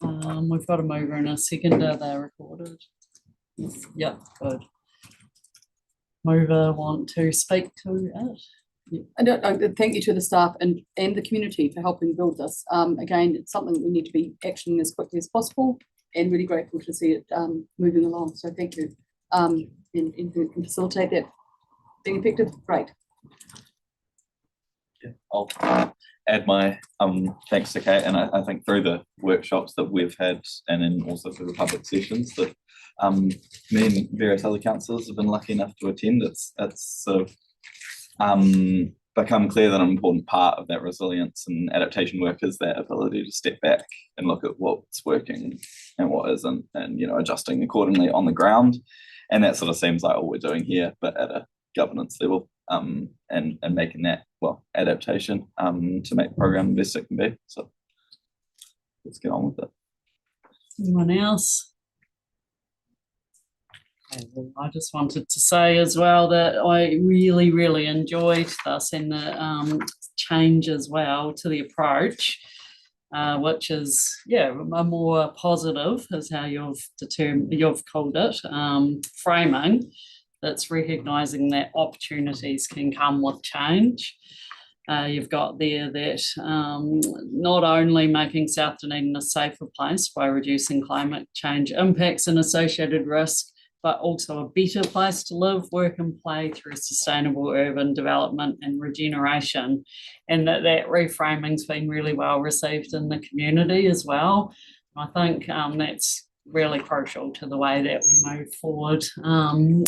We've got a mover and a seconder, they're recorded. Yep, good. Mover want to speak to it? And thank you to the staff and the community for helping build this. Again, it's something that we need to be actioning as quickly as possible, and really grateful to see it moving along. So thank you. And can facilitate that being effective, great. Yeah, I'll add my thanks to Kate, and I think through the workshops that we've had, and then also through the public sessions that me and various other councillors have been lucky enough to attend, it's sort of become clear that an important part of that resilience and adaptation work is that ability to step back and look at what's working and what isn't, and adjusting accordingly on the ground. And that sort of seems like all we're doing here, but at a governance level, and making that adaptation to make the program the best it can be. So let's get on with it. Anyone else? I just wanted to say as well that I really, really enjoyed this and the change as well to the approach, which is, a more positive, is how you've called it, framing that's recognising that opportunities can come with change. You've got there that not only making South Dunedin a safer place by reducing climate change impacts and associated risk, but also a better place to live, work and play through sustainable urban development and regeneration. And that reframing's been really well received in the community as well. I think that's really crucial to the way that we move forward in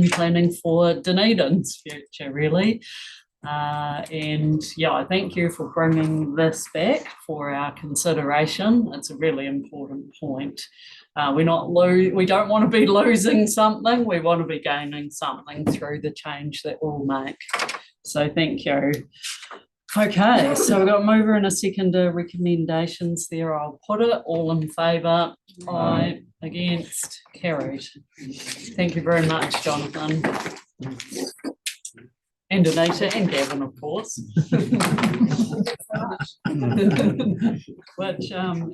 planning for Dunedin's future, really. And I thank you for bringing this back for our consideration. It's a really important point. We don't want to be losing something. We want to be gaining something through the change that we'll make. So thank you. Okay, so we've got a mover and a seconder recommendations there. I'll put it all in favour. Aye, against, carried. Thank you very much, Jonathan. And Anita and Gavin, of course. Which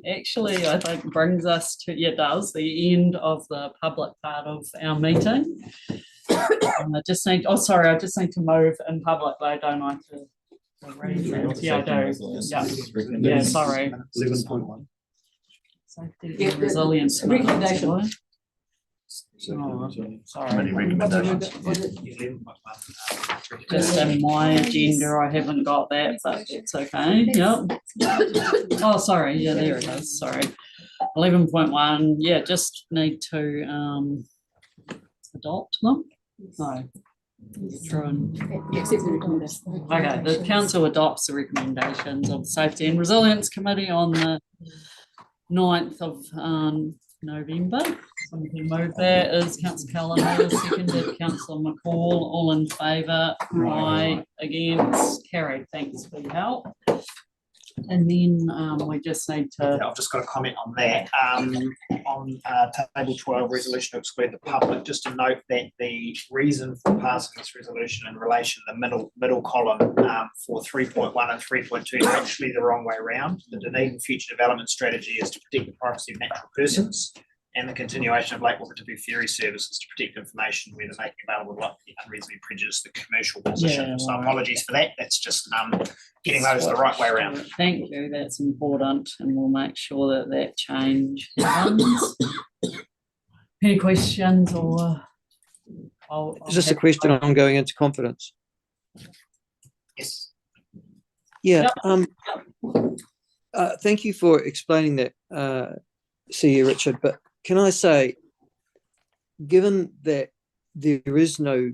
actually I think brings us to, the end of the public part of our meeting. I just need to move in public though, don't I? To read that. Yeah, I do. Yeah, sorry. 11.1. Safety and resilience. Recommendation. Sorry. recommendations? Just in my agenda, I haven't got that, but it's okay. Yep. Oh, sorry. Yeah, there it is. Sorry. 11.1. Yeah, just need to adopt them? No. True and- Accept the recommendation. Okay, the council adopts the recommendations of the Safety and Resilience Committee on the 9th of November. Somebody who moved that is councillor Callaghan, seconded councillor McCall, all in favour, aye, against, carried. Thanks for your help. And then we just need to. I've just got a comment on that. On table 12, resolution to exclude the public, just to note that the reason for passing this resolution in relation to the middle column for 3.1 and 3.2 is actually the wrong way around. The Dunedin future development strategy is to protect the privacy of natural persons, and the continuation of Lake Wakatipu ferry services to protect information where the making available would likely unreasonably prejudice the commercial position. Yeah, So right. apologies for that. That's just getting those the right way around. Thank you, that's important, and we'll make sure that that change happens. Any questions or? I'll Is this a have- question on going into confidence? Yes. Yeah, thank you for explaining that, CEO Richard, but can I say, given that there is no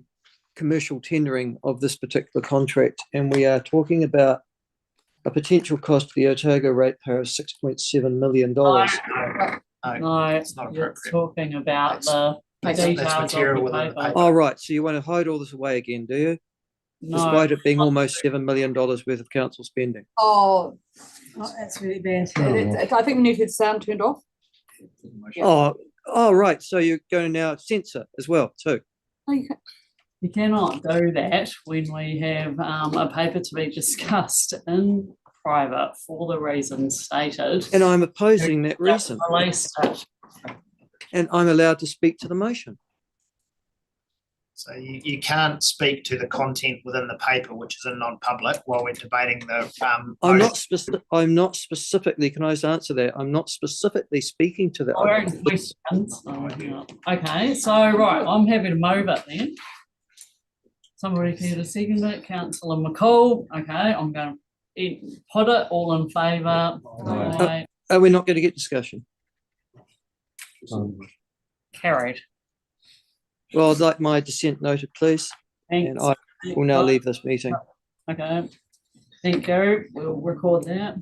commercial tendering of this particular contract, and we are talking about a potential cost for the Otago ratepayer of $6.7 million. No, it's not you're appropriate. talking about the That's details of material the within the paper. Oh, right, so you want to hide all this away again, do you? No. Despite it being almost $7 million worth of council spending. Oh, That's really bad. I think we need to get the sound turned off. Oh, right, so you're going to now censor as well, too. No, you can't. You cannot do that when we have a paper to be discussed in private for the reasons stated. And I'm opposing that reason. Released it. And I'm allowed to speak to the motion. So you can't speak to the content within the paper, which is in non-public, while we're debating the. I'm not specifically, can I just answer that? I'm not specifically speaking to that. Our own questions. Oh, yeah. Okay, so right, I'm happy to move it then. Somebody care to second it? Councillor McCall. Okay, I'm going to put it all in favour. Aye. Are we not going to get discussion? Carried. Well, I'd like my dissent noted, please. Thanks. And I will now leave this meeting. Okay. Thank you. We'll record that.